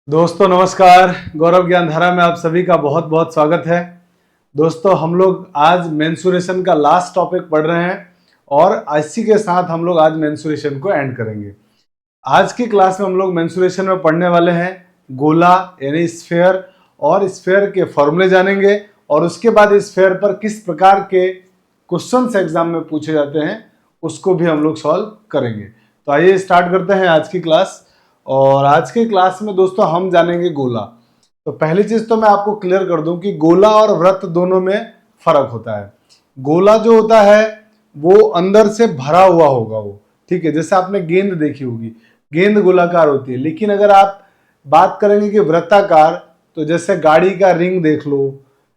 दोस्तों नमस्कार। गौरव ज्ञानधारा में आप सभी का बहुत बहुत स्वागत है। दोस्तों हम लोग आज मेंसुरेशन का लास्ट टॉपिक पढ़ रहे हैं और इसी के साथ हम लोग आज मेंसुरेशन को एंड करेंगे। आज की क्लास में हम लोग मेंसुरेशन में पढ़ने वाले हैं गोला यानी स्फेयर, और स्फेयर के फॉर्मूले जानेंगे और उसके बाद स्फेयर पर किस प्रकार के क्वेश्चंस एग्जाम में पूछे जाते हैं उसको भी हम लोग सॉल्व करेंगे। तो आइए स्टार्ट करते हैं आज की क्लास। और आज की क्लास में दोस्तों हम जानेंगे गोला। तो पहली चीज तो मैं आपको क्लियर कर दूं कि गोला और वृत्त दोनों में फर्क होता है। गोला जो होता है वो अंदर से भरा हुआ होगा वो, ठीक है, जैसे आपने गेंद देखी होगी, गेंद गोलाकार होती है। लेकिन अगर आप बात करेंगे कि वृत्ताकार, तो जैसे गाड़ी का रिंग देख लो,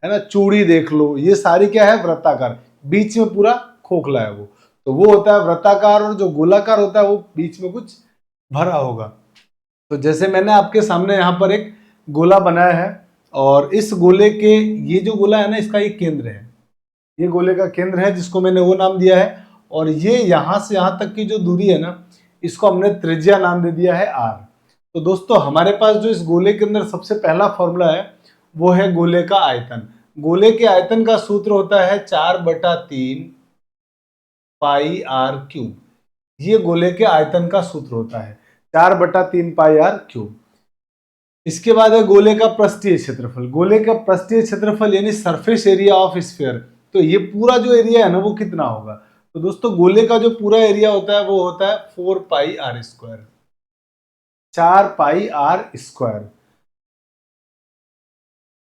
है ना, चूड़ी देख लो, ये सारी क्या है, वृत्ताकार, बीच में पूरा खोखला है वो होता है वृत्ताकार। और जो गोलाकार होता है वो बीच में कुछ भरा होगा। तो जैसे मैंने आपके सामने यहाँ पर एक गोला बनाया है और इस गोले के, ये जो गोला है ना, इसका एक केंद्र है, ये गोले का केंद्र है जिसको मैंने वो नाम दिया है। और ये यहाँ से यहाँ तक की जो दूरी है ना, इसको हमने त्रिज्या नाम दे दिया है आर। तो दोस्तों हमारे पास जो इस गोले के अंदर सबसे पहला फॉर्मूला है वो है गोले का आयतन। गोले के आयतन का सूत्र होता है 4/3 पाई आर क्यूब। ये गोले के आयतन का सूत्र होता है 4/3 पाई आर क्यूब। इसके बाद है गोले का पृष्ठीय क्षेत्रफल। गोले का पृष्ठीय क्षेत्रफल यानी सरफेस एरिया ऑफ स्फीयर। तो ये पूरा जो एरिया है ना वो कितना होगा, तो दोस्तों गोले का जो पूरा एरिया होता है वो होता है 4 pi r square, 4 pi r square.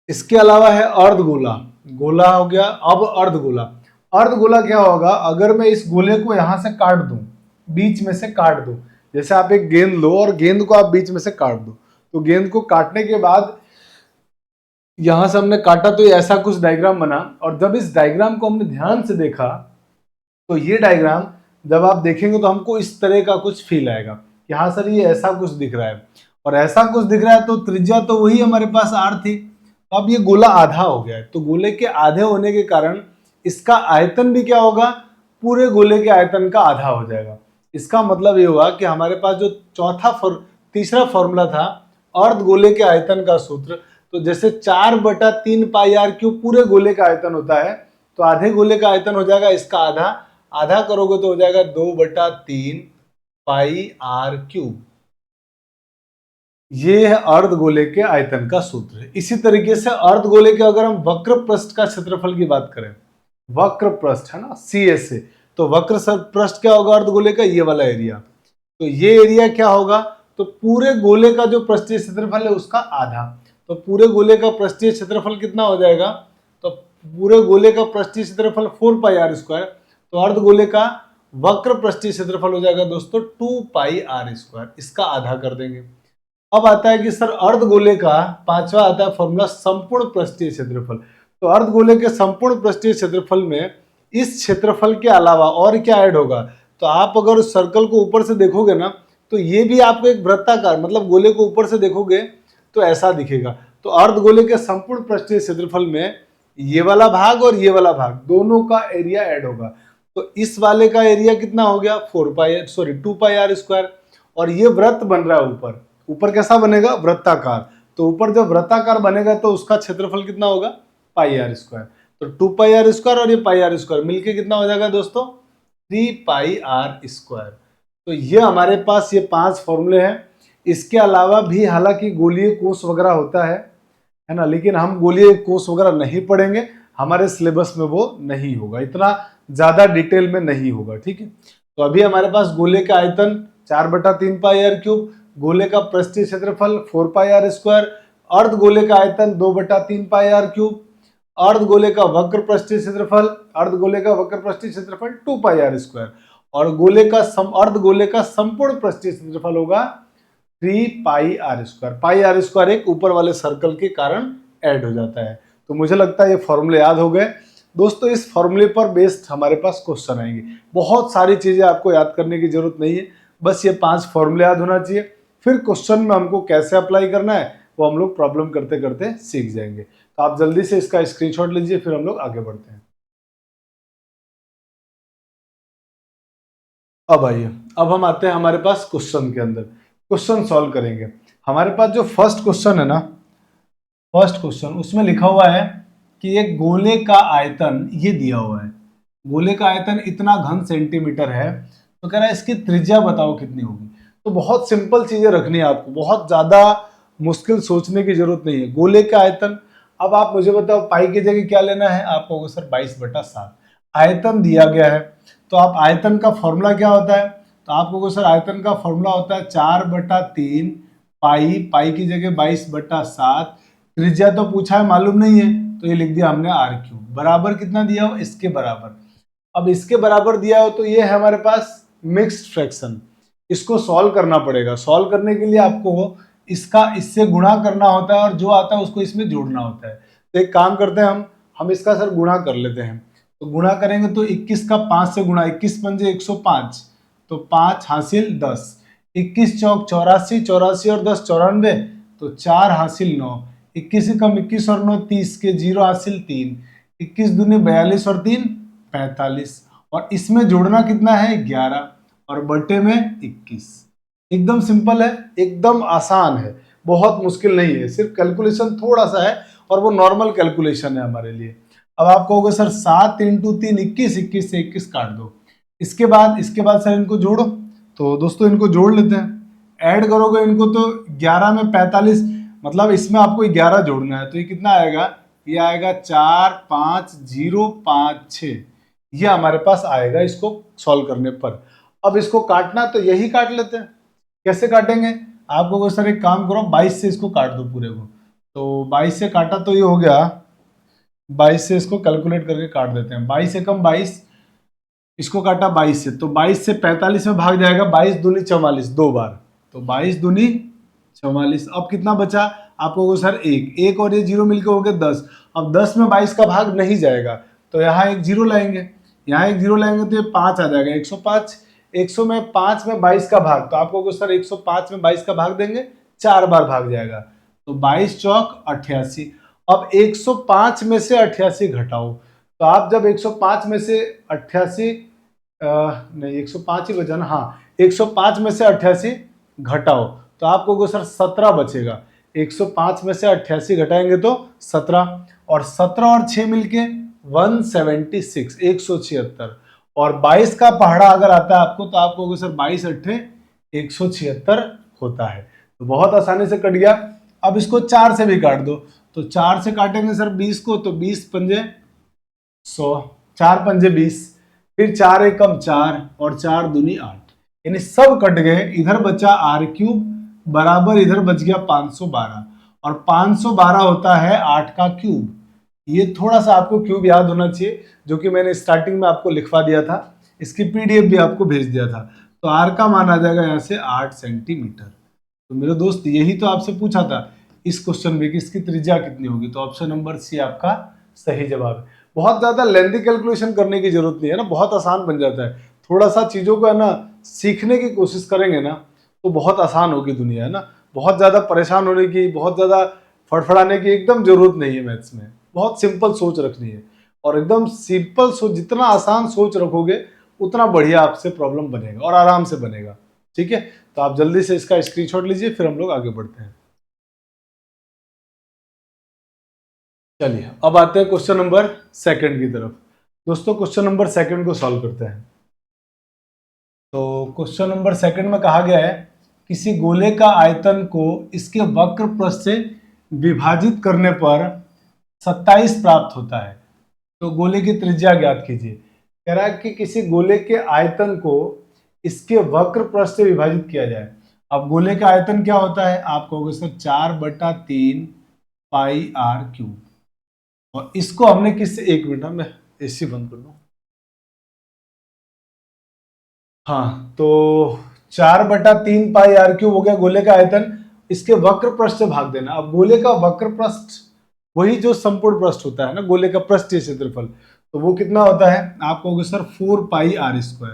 इसके अलावा है अर्धगोला। गोला हो गया, अब अर्धगोला। अर्धगोला क्या होगा, अगर मैं इस गोले को यहां से काट दूं, बीच में से काट दूं, जैसे आप एक गेंद लो और गेंद को आप बीच में से काट दो, तो गेंद को काटने के बाद यहां से हमने काटा तो ये ऐसा कुछ डायग्राम बना। और जब इस डायग्राम को हमने ध्यान से देखा तो ये डायग्राम जब आप देखेंगे तो हमको इस तरह का कुछ फील आएगा कि हाँ सर ये ऐसा कुछ दिख रहा है, और ऐसा कुछ दिख रहा है तो त्रिज्या तो वही हमारे पास आर थी। अब ये गोला आधा हो गया है, तो गोले के आधे होने के कारण इसका आयतन भी क्या होगा, पूरे गोले के आयतन का आधा हो जाएगा। इसका मतलब ये हुआ कि हमारे पास जो तीसरा फॉर्मूला था अर्ध गोले के आयतन का सूत्र, तो जैसे 4/3 पाई आर क्यूब पूरे गोले का आयतन होता है, तो आधे गोले का आयतन हो जाएगा इसका आधा, आधा करोगे तो हो जाएगा 2/3 पाई आर क्यूब। ये है अर्धगोले के आयतन का सूत्र। इसी तरीके से अर्धगोले के अगर हम वक्र पृष्ठ का क्षेत्रफल की बात करें, वक्र पृष्ठ है ना, सी एस ए, तो वक्र पृष्ठ क्या होगा अर्धगोले का, ये वाला एरिया। तो ये एरिया क्या होगा, तो पूरे गोले का जो पृष्ठीय क्षेत्रफल है उसका आधा। तो पूरे गोले का पृष्ठीय क्षेत्रफल कितना हो जाएगा, तो पूरे गोले का पृष्ठीय क्षेत्रफल 4 पाई आर स्क्वायर। तो अर्धगोले का वक्र पृष्ठीय क्षेत्रफल हो जाएगा दोस्तों 2 पाई आर स्क्वायर, इसका आधा कर देंगे। अब आता है कि सर अर्धगोले का पांचवा आता है फॉर्मूला संपूर्ण पृष्ठीय क्षेत्रफल। तो अर्धगोले के संपूर्ण पृष्ठीय क्षेत्रफल में इस क्षेत्रफल के अलावा और क्या ऐड होगा, तो आप अगर उस सर्कल को ऊपर से देखोगे ना तो ये भी आपको एक वृत्ताकार, मतलब गोले को ऊपर से देखोगे तो ऐसा दिखेगा। तो अर्धगोले के संपूर्ण पृष्ठीय क्षेत्रफल में ये वाला भाग और ये वाला भाग दोनों का एरिया ऐड होगा। तो इस वाले का एरिया कितना हो गया 2 पाई आर स्क्वायर। और ये वृत्त बन रहा है ऊपर, ऊपर कैसा बनेगा, वृत्ताकार। तो ऊपर जब वृत्ताकार बनेगा तो उसका क्षेत्रफल कितना होगा, पाई आर स्क्वायर। तो 2 पाई आर स्क्वायर और ये पाई आर स्क्वायर मिलके कितना हो जाएगा दोस्तों, 3 पाई आर स्क्वायर। तो ये हमारे पास ये 5 फॉर्मूले हैं। इसके अलावा भी हालांकि गोलीय कोष वगैरह होता है ना, लेकिन हम गोलीय कोष वगैरह नहीं पढ़ेंगे, हमारे सिलेबस में वो नहीं होगा, इतना ज्यादा डिटेल में नहीं होगा, ठीक है। तो अभी हमारे पास गोले का आयतन 4/3 पाई आर क्यूब, गोले का पृष्ठीय क्षेत्रफल 4 पाई आर स्क्वायर, अर्ध गोले का आयतन 2/3 पाई आर क्यूब, अर्ध गोले का वक्र पृष्ठीय क्षेत्रफल, अर्ध गोले का वक्र पृष्ठीय क्षेत्रफल 2 पाई आर स्क्वायर, और गोले का अर्ध गोले का संपूर्ण पृष्ठीय क्षेत्रफल होगा 3 pi r square. Pi r square एक ऊपर वाले सर्कल के कारण ऐड हो जाता है। तो मुझे लगता है ये फॉर्मूले याद हो गए दोस्तों। इस फॉर्मूले पर बेस्ड हमारे पास क्वेश्चन आएंगे। बहुत सारी चीजें आपको याद करने की जरूरत नहीं है, बस ये 5 फॉर्मूले याद होना चाहिए। फिर क्वेश्चन में हमको कैसे अप्लाई करना है वो हम लोग प्रॉब्लम करते करते सीख जाएंगे। तो आप जल्दी से इसका स्क्रीनशॉट लीजिए, फिर हम लोग आगे बढ़ते हैं। अब आइए, अब हम आते हैं हमारे पास क्वेश्चन के अंदर, क्वेश्चन सॉल्व करेंगे। हमारे पास जो फर्स्ट क्वेश्चन है ना, फर्स्ट क्वेश्चन उसमें लिखा हुआ है कि एक गोले का आयतन ये दिया हुआ है, गोले का आयतन इतना घन सेंटीमीटर है, तो कह रहा है इसकी त्रिज्या बताओ कितनी होगी। तो बहुत सिंपल चीजें रखनी है आपको, बहुत ज्यादा मुश्किल सोचने की जरूरत नहीं है। गोले का आयतन, अब आप मुझे बताओ पाई की जगह क्या लेना है, आप कहोगे सर 22/7 आयतन दिया गया है, तो आप आयतन का फॉर्मूला क्या होता है, तो आप कहोगे सर आयतन का फॉर्मूला होता है 4/3 पाई, पाई की जगह 22/7, त्रिज्या तो पूछा है मालूम नहीं है, तो ये लिख दिया हमने r³ बराबर कितना दिया हो, इसके बराबर। अब इसके बराबर दिया हो तो ये है हमारे पास मिक्स्ड फ्रैक्शन, इसको सॉल्व करना पड़ेगा। सॉल्व करने के लिए आपको इसका इससे गुणा करना होता है और जो आता है उसको इसमें जोड़ना होता है। तो एक काम करते हैं, हम इसका सर गुणा कर लेते हैं। तो गुणा करेंगे तो 21 का 5 से गुणा, 21 पंजे 105, तो 5 हासिल 10, 21 चौक 84, 84 और 10 94, तो 4 हासिल 9, 21 से कम 21 और 9 30 के 0 हासिल 3, 21 दूनी 42 और 3 45, और इसमें जोड़ना कितना है 11 और बटे में 21। एकदम सिंपल है, एकदम आसान है, बहुत मुश्किल नहीं है, सिर्फ कैलकुलेशन थोड़ा सा है और वो नॉर्मल कैलकुलेशन है हमारे लिए। अब आप कहोगे सर 7 इंटू 3 21, 21 से 21 काट दो। इसके बाद सर इनको जोड़ो, तो दोस्तों इनको जोड़ लेते हैं। ऐड करोगे इनको तो 11 में 45, मतलब इसमें आपको 11 जोड़ना है, तो ये कितना आएगा, ये आएगा 4 5 0 5 6, ये हमारे पास आएगा इसको सॉल्व करने पर। अब इसको काटना तो यही काट लेते हैं। कैसे काटेंगे, आपको सर एक काम करो 22 से इसको काट दो पूरे को, तो 22 से काटा तो ये हो गया, 22 से इसको कैलकुलेट करके काट देते हैं। 22 से कम 22, इसको काटा 22 से, तो 22 से 45 में भाग जाएगा, 22 दूनी 44 दो बार, तो 22 दूनी 44। अब कितना बचा, आपको सर एक और ये जीरो मिलकर हो गया 10। अब 10 में 22 का भाग नहीं जाएगा, तो यहाँ एक जीरो लाएंगे, यहाँ एक जीरो लाएंगे तो ये 5 आ जाएगा, 105। 100 में 5 में 22 का भाग, तो आपको सर 105 में 22 का भाग देंगे, 4 बार भाग जाएगा, तो 22 चौक 88। अब 105 में से 88 घटाओ, तो आप जब 105 में से 88 नहीं 105 ही बचा ना, हाँ 105 में से 88 घटाओ, तो आपको सर 17 बचेगा। 105 में से 88 घटाएंगे तो 17, और 17 और 6 मिलके 176 176, और 22 का पहाड़ा अगर आता है आपको, तो आपको सर 22 अट्ठे 176 होता है। तो बहुत आसानी से कट गया। अब इसको 4 से भी काट दो, तो 4 से काटेंगे सर 20 को, तो 20 पंजे 100, 4 पंजे 20, फिर 4 एकम 4 और 4 दूनी 8, यानी सब कट गए। इधर बचा r³ बराबर इधर बच गया 512, और 512 होता है 8 का क्यूब। ये थोड़ा सा आपको क्यूब याद होना चाहिए, जो कि मैंने स्टार्टिंग में आपको लिखवा दिया था, इसकी PDF भी आपको भेज दिया था। तो r का मान आ जाएगा यहाँ से 8 सेंटीमीटर। तो मेरे दोस्त यही तो आपसे पूछा था इस क्वेश्चन में कि इसकी त्रिज्या कितनी होगी, तो ऑप्शन नंबर सी आपका सही जवाब है। बहुत ज्यादा लेंथी कैलकुलेशन करने की जरूरत नहीं है ना, बहुत आसान बन जाता है। थोड़ा सा चीजों को है ना सीखने की कोशिश करेंगे ना, तो बहुत आसान होगी दुनिया, है ना। बहुत ज्यादा परेशान होने की, बहुत ज्यादा फड़फड़ाने की एकदम जरूरत नहीं है मैथ्स में। बहुत सिंपल सोच रखनी है, और एकदम सिंपल सोच, जितना आसान सोच रखोगे उतना बढ़िया आपसे प्रॉब्लम बनेगा और आराम से बनेगा। ठीक है, तो आप जल्दी से इसका स्क्रीनशॉट लीजिए, फिर हम लोग आगे बढ़ते हैं। चलिए अब आते हैं क्वेश्चन नंबर सेकंड की तरफ। दोस्तों क्वेश्चन नंबर सेकंड को सॉल्व करते हैं। तो क्वेश्चन नंबर सेकंड में कहा गया है किसी गोले का आयतन को इसके वक्र पृष्ठ से विभाजित करने पर 27 प्राप्त होता है, तो गोले की त्रिज्या ज्ञात कीजिए। कह रहा है कि किसी गोले के आयतन को इसके वक्र पृष्ठ से विभाजित किया जाए। अब गोले का आयतन क्या होता है, आप कहोगे सर 4/3 पाई r³, और इसको हमने किससे, एक मिनट मैं एसी बंद कर दूं। हाँ, तो 4/3 पाई r³ हो गया गोले का आयतन, इसके वक्र पृष्ठ से भाग देना। अब गोले का वक्र पृष्ठ वही जो संपूर्ण पृष्ठ होता है ना, गोले का पृष्ठीय क्षेत्रफल, तो वो कितना होता है, आप कहोगे सर 4 पाई r²,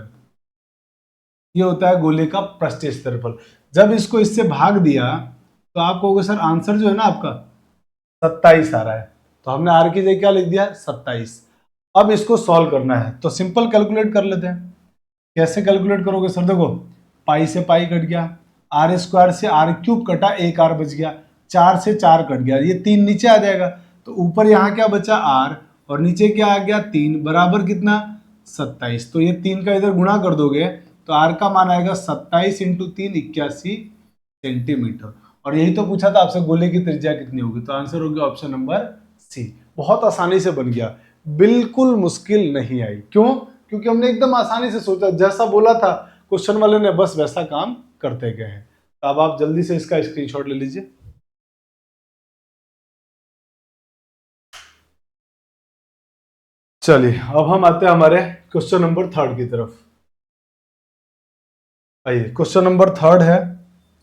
ये होता है गोले का पृष्ठीय क्षेत्रफल। जब इसको इससे भाग दिया तो आप कहोगे सर आंसर जो है ना आपका 27 आ रहा है, तो हमने r की जगह क्या लिख दिया 27। अब इसको सॉल्व करना है, तो सिंपल कैलकुलेट कर लेते हैं। कैसे कैलकुलेट करोगे सर, देखो पाई से पाई कट गया, आर स्क्वायर से आर क्यूब कटा, एक आर बच गया, 4 से 4 कट गया, ये 3 नीचे आ जाएगा, तो ऊपर यहाँ क्या बचा आर और नीचे क्या आ गया 3 बराबर कितना 27। तो ये 3 का इधर गुणा कर दोगे तो आर का मान आएगा 27 इंटू 3 81 सेंटीमीटर। और यही तो पूछा था आपसे गोले की त्रिज्या कितनी होगी, तो आंसर हो गया ऑप्शन नंबर सी। बहुत आसानी से बन गया, बिल्कुल मुश्किल नहीं आई। क्यों? क्योंकि हमने एकदम आसानी से सोचा, जैसा बोला था क्वेश्चन वाले ने बस वैसा काम करते गए हैं। तो अब आप जल्दी से इसका स्क्रीनशॉट ले लीजिए। चलिए अब हम आते हैं हमारे क्वेश्चन नंबर 3 की तरफ। आइए क्वेश्चन नंबर 3 है,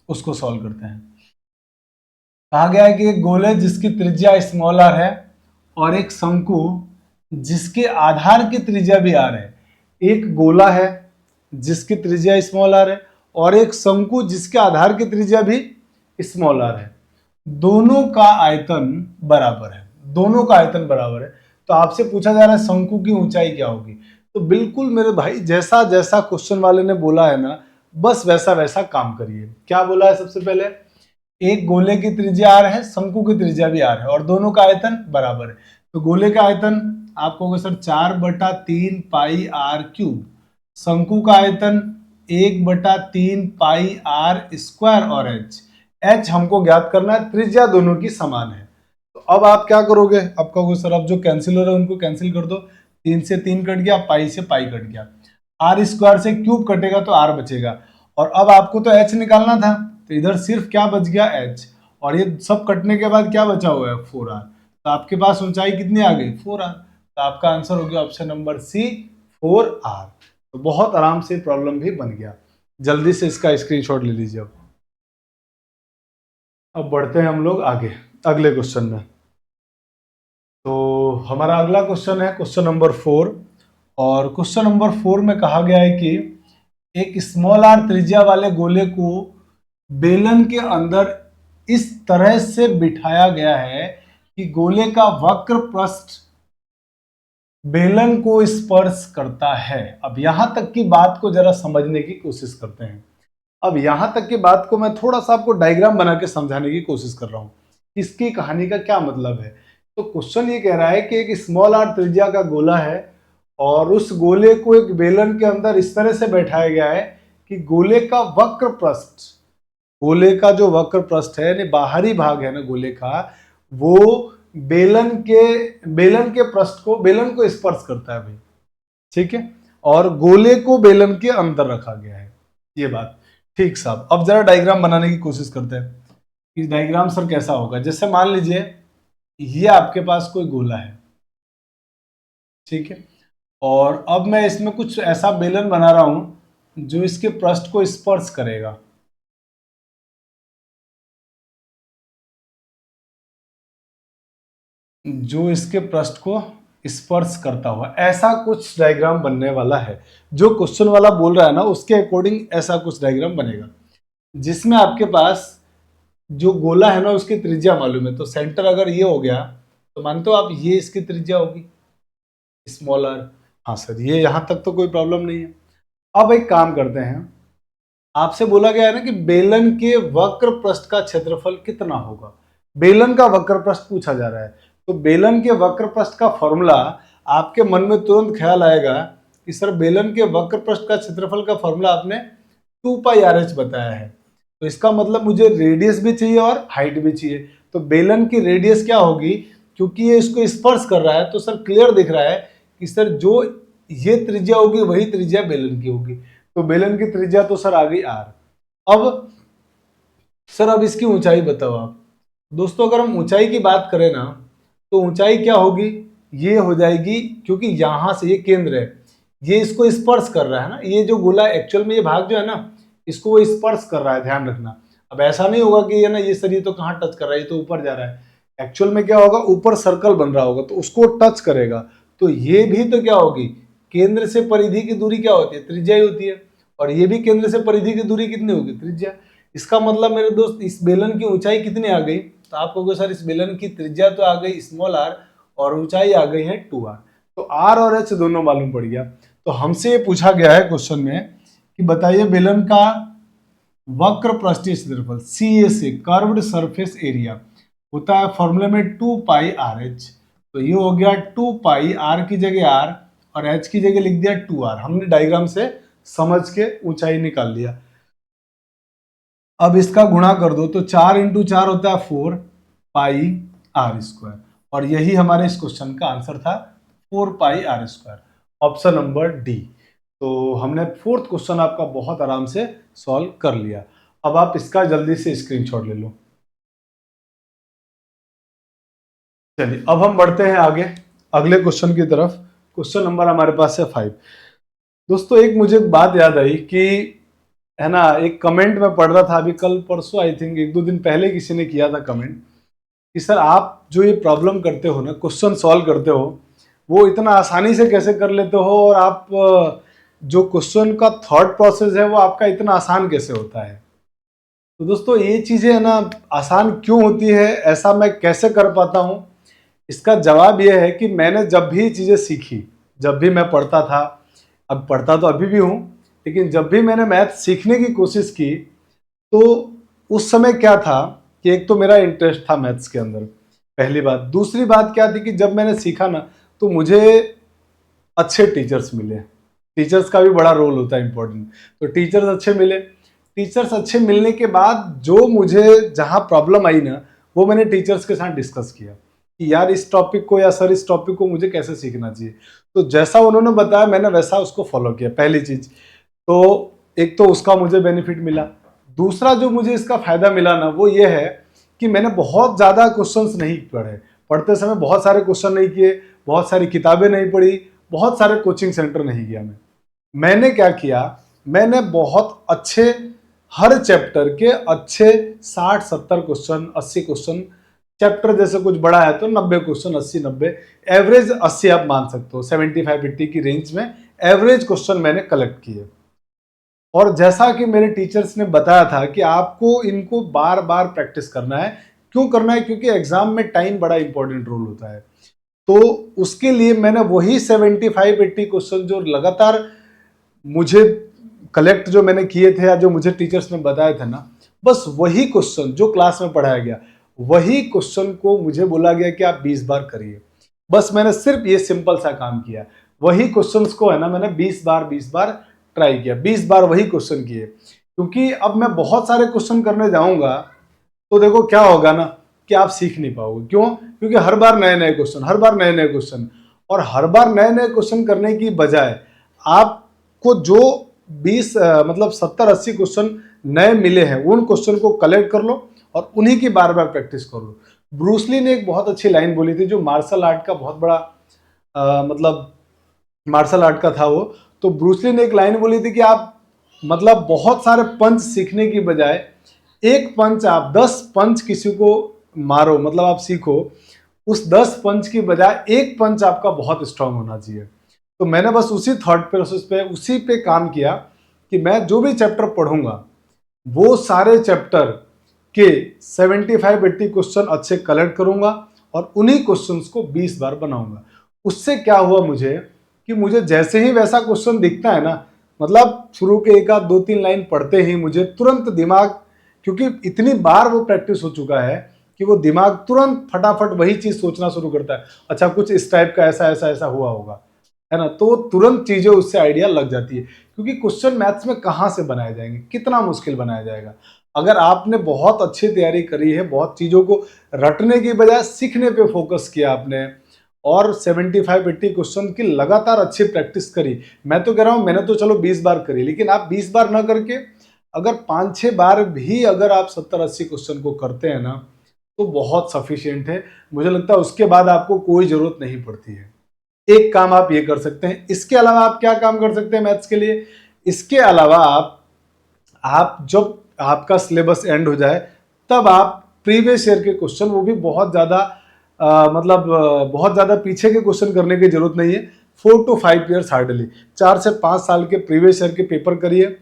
उसको सॉल्व करते हैं। कहा गया है कि एक गोल है जिसकी त्रिज्या स्मॉल आर है और एक शंकु जिसके आधार की त्रिज्या भी आर है। एक गोला है जिसकी त्रिज्या स्मॉल आर है और एक शंकु जिसके आधार की त्रिज्या भी स्मॉल आर है। दोनों का आयतन बराबर है, दोनों का आयतन बराबर है। तो आपसे पूछा जा रहा है शंकु की ऊंचाई क्या होगी। तो बिल्कुल मेरे भाई जैसा जैसा क्वेश्चन वाले ने बोला है ना, बस वैसा वैसा काम करिए। क्या बोला है? सबसे पहले एक गोले की त्रिज्या आर है, शंकु की त्रिज्या भी आर है और दोनों का आयतन बराबर है। तो गोले का आयतन आपको होगा सर 4/3 पाई आर क्यूब, शंकु का आयतन 1/3 पाई आर स्क्वायर और एच हमको ज्ञात करना है, त्रिज्या दोनों की समान है। तो अब आप क्या करोगे? अब कहोगे सर अब जो कैंसिल हो रहा है उनको कैंसिल कर दो, 3 से 3 कट गया, पाई से पाई कट गया, आर स्क्वायर से क्यूब कटेगा तो आर बचेगा। और अब आपको तो एच निकालना था, तो इधर सिर्फ क्या बच गया एच, और ये सब कटने के बाद क्या बचा हुआ है 4r। तो आपके पास ऊंचाई कितनी आ गई 4r। तो आपका आंसर हो गया ऑप्शन नंबर सी 4r। तो बहुत आराम से प्रॉब्लम भी बन गया। जल्दी से इसका स्क्रीनशॉट ले लीजिए। अब बढ़ते हैं हम लोग आगे अगले क्वेश्चन में। तो हमारा अगला क्वेश्चन है क्वेश्चन नंबर 4, और क्वेश्चन नंबर 4 में कहा गया है कि एक स्मॉल आर त्रिज्या वाले गोले को बेलन के अंदर इस तरह से बिठाया गया है कि गोले का वक्र पृष्ठ बेलन को स्पर्श करता है। अब यहां तक की बात को जरा समझने की कोशिश करते हैं। अब यहां तक की बात को मैं थोड़ा सा आपको डायग्राम बना के समझाने की कोशिश कर रहा हूं, इसकी कहानी का क्या मतलब है। तो क्वेश्चन ये कह रहा है कि एक स्मॉल आर त्रिज्या का गोला है और उस गोले को एक बेलन के अंदर इस तरह से बैठाया गया है कि गोले का वक्र पृष्ठ, गोले का जो वक्र पृष्ठ है यानी बाहरी भाग है ना गोले का, वो बेलन के पृष्ठ को, बेलन को स्पर्श करता है भाई, ठीक है। और गोले को बेलन के अंदर रखा गया है, ये बात ठीक साहब। अब जरा डायग्राम बनाने की कोशिश करते हैं कि डायग्राम सर कैसा होगा। जैसे मान लीजिए ये आपके पास कोई गोला है, ठीक है, और अब मैं इसमें कुछ ऐसा बेलन बना रहा हूं जो इसके पृष्ठ को स्पर्श करेगा। जो इसके पृष्ठ को स्पर्श करता हुआ, ऐसा कुछ डायग्राम बनने वाला है। जो क्वेश्चन वाला बोल रहा है ना उसके अकॉर्डिंग ऐसा कुछ डायग्राम बनेगा, जिसमें आपके पास जो गोला है ना उसकी त्रिज्या मालूम है। तो सेंटर अगर ये हो गया तो मानते हो आप ये इसकी त्रिज्या होगी स्मॉल आर। हाँ सर, ये यहां तक तो कोई प्रॉब्लम नहीं है। अब एक काम करते हैं, आपसे बोला गया है ना कि बेलन के वक्र पृष्ठ का क्षेत्रफल कितना होगा। बेलन का वक्र पृष्ठ पूछा जा रहा है, तो बेलन के वक्र पृष्ठ का फॉर्मूला आपके मन में तुरंत ख्याल आएगा कि सर बेलन के वक्र पृष्ठ का क्षेत्रफल का फॉर्मूला आपने 2πRh बताया है। तो इसका मतलब मुझे रेडियस भी चाहिए और हाइट भी चाहिए। तो बेलन की रेडियस क्या होगी, क्योंकि ये इसको स्पर्श कर रहा है तो सर क्लियर दिख रहा है कि सर जो ये त्रिज्या होगी वही त्रिज्या बेलन की होगी। तो बेलन की त्रिज्या तो सर आ गई r। अब सर अब इसकी ऊंचाई बताओ आप। दोस्तों अगर हम ऊंचाई की बात करें ना तो ऊंचाई क्या होगी, ये हो जाएगी, क्योंकि यहां से ये केंद्र है, ये इसको स्पर्श कर रहा है ना, ये जो गोला एक्चुअल में ये भाग जो है ना इसको वो स्पर्श कर रहा है, ध्यान रखना। अब ऐसा नहीं होगा कि ये ना ये सर ये तो कहाँ टच कर रहा है, ये तो ऊपर जा रहा है। एक्चुअल में क्या होगा, ऊपर सर्कल बन रहा होगा तो उसको टच करेगा। तो ये भी तो क्या होगी, केंद्र से परिधि की दूरी क्या होती है, त्रिज्या ही होती है। और ये भी केंद्र से परिधि की दूरी कितनी होगी, त्रिज्या। इसका मतलब मेरे दोस्त इस बेलन की ऊंचाई कितनी आ गई, तो आप कहोगे सर इस बेलन की त्रिज्या तो आ गई स्मॉल r और ऊंचाई आ गई है 2r। तो r और h दोनों मालूम पड़ गया। तो हमसे ये पूछा गया है क्वेश्चन में कि बताइए बेलन का वक्र पृष्ठीय क्षेत्रफल CSA कर्व्ड सरफेस एरिया होता है फॉर्मूले में 2 पाई RH। तो ये हो गया 2 पाई, R की जगह R और H की जगह लिख दिया 2R। हमने डायग्राम से समझ के ऊंचाई निकाल लिया। अब इसका गुणा कर दो तो 4 इंटू 4 होता है 4 पाई R²। और यही हमारे इस क्वेश्चन का आंसर था, 4 पाई R²। Option number D. तो हमने फोर्थ क्वेश्चन आपका बहुत आराम से सॉल्व कर लिया। अब आप इसका जल्दी से स्क्रीनशॉट ले लो। चलिए अब हम बढ़ते हैं आगे अगले क्वेश्चन की तरफ। क्वेश्चन नंबर हमारे पास है 5। दोस्तों एक मुझे बात याद आई कि है ना, एक कमेंट में पढ़ रहा था अभी कल परसों, आई थिंक 1-2 दिन पहले किसी ने किया था कमेंट कि सर आप जो ये प्रॉब्लम करते हो ना, क्वेश्चन सॉल्व करते हो, वो इतना आसानी से कैसे कर लेते हो, और आप जो क्वेश्चन का थॉट प्रोसेस है वो आपका इतना आसान कैसे होता है। तो दोस्तों ये चीजें है ना आसान क्यों होती है, ऐसा मैं कैसे कर पाता हूँ, इसका जवाब यह है कि मैंने जब भी चीजें सीखी, जब भी मैं पढ़ता था, अब पढ़ता तो अभी भी हूँ, लेकिन जब भी मैंने मैथ सीखने की कोशिश की तो उस समय क्या था कि एक तो मेरा इंटरेस्ट था मैथ्स के अंदर, पहली बात। दूसरी बात क्या थी कि जब मैंने सीखा ना तो मुझे अच्छे टीचर्स मिले। टीचर्स का भी बड़ा रोल होता है इंपॉर्टेंट। तो टीचर्स अच्छे मिले, टीचर्स अच्छे मिलने के बाद जो मुझे जहाँ प्रॉब्लम आई ना, वो मैंने टीचर्स के साथ डिस्कस किया कि यार इस टॉपिक को, या सर इस टॉपिक को मुझे कैसे सीखना चाहिए। तो जैसा उन्होंने बताया मैंने वैसा उसको फॉलो किया, पहली चीज। तो एक तो उसका मुझे बेनिफिट मिला। दूसरा जो मुझे इसका फायदा मिला ना वो ये है कि मैंने बहुत ज़्यादा क्वेश्चंस नहीं पढ़े, पढ़ते समय बहुत सारे क्वेश्चन नहीं किए, बहुत सारी किताबें नहीं पढ़ी, बहुत सारे कोचिंग सेंटर नहीं गया। मैंने क्या किया, मैंने बहुत अच्छे, हर चैप्टर के अच्छे 60-70 क्वेश्चन, 80 क्वेश्चन, चैप्टर जैसे कुछ बड़ा है तो 90 क्वेश्चन, 80-90, एवरेज 80 आप मान सकते हो, 75-80 की रेंज में एवरेज क्वेश्चन मैंने कलेक्ट किए। और जैसा कि मेरे टीचर्स ने बताया था कि आपको इनको बार बार प्रैक्टिस करना है। क्यों करना है? क्योंकि एग्जाम में टाइम बड़ा इंपॉर्टेंट रोल होता है। तो उसके लिए मैंने वही 75-80 क्वेश्चन जो लगातार मुझे कलेक्ट जो मैंने किए थे या जो मुझे टीचर्स ने बताए थे ना, बस वही क्वेश्चन जो क्लास में पढ़ाया गया, वही क्वेश्चन को मुझे बोला गया कि आप 20 बार करिए। बस मैंने सिर्फ ये सिंपल सा काम किया, वही क्वेश्चंस को है ना मैंने 20 बार ट्राई किया, 20 बार वही क्वेश्चन किए। क्योंकि अब मैं बहुत सारे क्वेश्चन करने जाऊंगा तो देखो क्या होगा ना कि आप सीख नहीं पाओगे। क्यों? क्योंकि हर बार नए नए क्वेश्चन, हर बार नए नए क्वेश्चन, और हर बार नए नए क्वेश्चन करने की बजाय आपको जो 20 मतलब 70-80 क्वेश्चन नए मिले हैं उन क्वेश्चन को कलेक्ट कर लो और उन्हीं की बार बार प्रैक्टिस कर लो। ब्रूसली ने एक बहुत अच्छी लाइन बोली थी, जो मार्शल आर्ट का बहुत बड़ा मतलब मार्शल आर्ट का था वो। तो ब्रूसली ने एक लाइन बोली थी कि आप मतलब बहुत सारे पंच सीखने की बजाय एक पंच, आप 10 पंच किसी को मारो, मतलब आप सीखो, उस 10 पंच की बजाय एक पंच आपका बहुत स्ट्रांग होना चाहिए। तो मैंने बस उसी थॉट प्रोसेस पे, उसी पे काम किया कि मैं जो भी चैप्टर पढ़ूंगा वो सारे चैप्टर के 75-80 क्वेश्चन अच्छे कलेक्ट करूंगा और उन्हीं क्वेश्चंस को 20 बार बनाऊंगा। उससे क्या हुआ मुझे कि मुझे जैसे ही वैसा क्वेश्चन दिखता है ना, मतलब शुरू के 1-2-3 लाइन पढ़ते ही मुझे तुरंत दिमाग, क्योंकि इतनी बार वो प्रैक्टिस हो चुका है कि वो दिमाग तुरंत फटाफट वही चीज सोचना शुरू करता है। अच्छा कुछ इस टाइप का ऐसा ऐसा ऐसा हुआ होगा, है ना, तो तुरंत चीजें उससे आइडिया लग जाती है। क्योंकि क्वेश्चन मैथ्स में कहाँ से बनाए जाएंगे, कितना मुश्किल बनाया जाएगा। अगर आपने बहुत अच्छी तैयारी करी है, बहुत चीजों को रटने की बजाय सीखने पे फोकस किया आपने, और 75-80 क्वेश्चन की लगातार अच्छी प्रैक्टिस करी। मैं तो कह रहा हूं मैंने तो चलो 20 बार करी, लेकिन आप 20 बार ना करके अगर 5-6 बार भी अगर आप 70-80 क्वेश्चन को करते हैं ना तो बहुत सफिशियंट है। मुझे लगता है उसके बाद आपको कोई जरूरत नहीं पड़ती है। एक काम आप ये कर सकते हैं। इसके अलावा आप क्या काम कर सकते हैं मैथ्स के लिए? इसके अलावा आप जब आपका सिलेबस एंड हो जाए तब आप प्रीवियस ईयर के क्वेश्चन, वो भी बहुत ज्यादा मतलब बहुत ज्यादा पीछे के क्वेश्चन करने की जरूरत नहीं है। 4 to 5 ईयर्स हार्डली, 4 से 5 साल के प्रीवियस ईयर के पेपर करिए।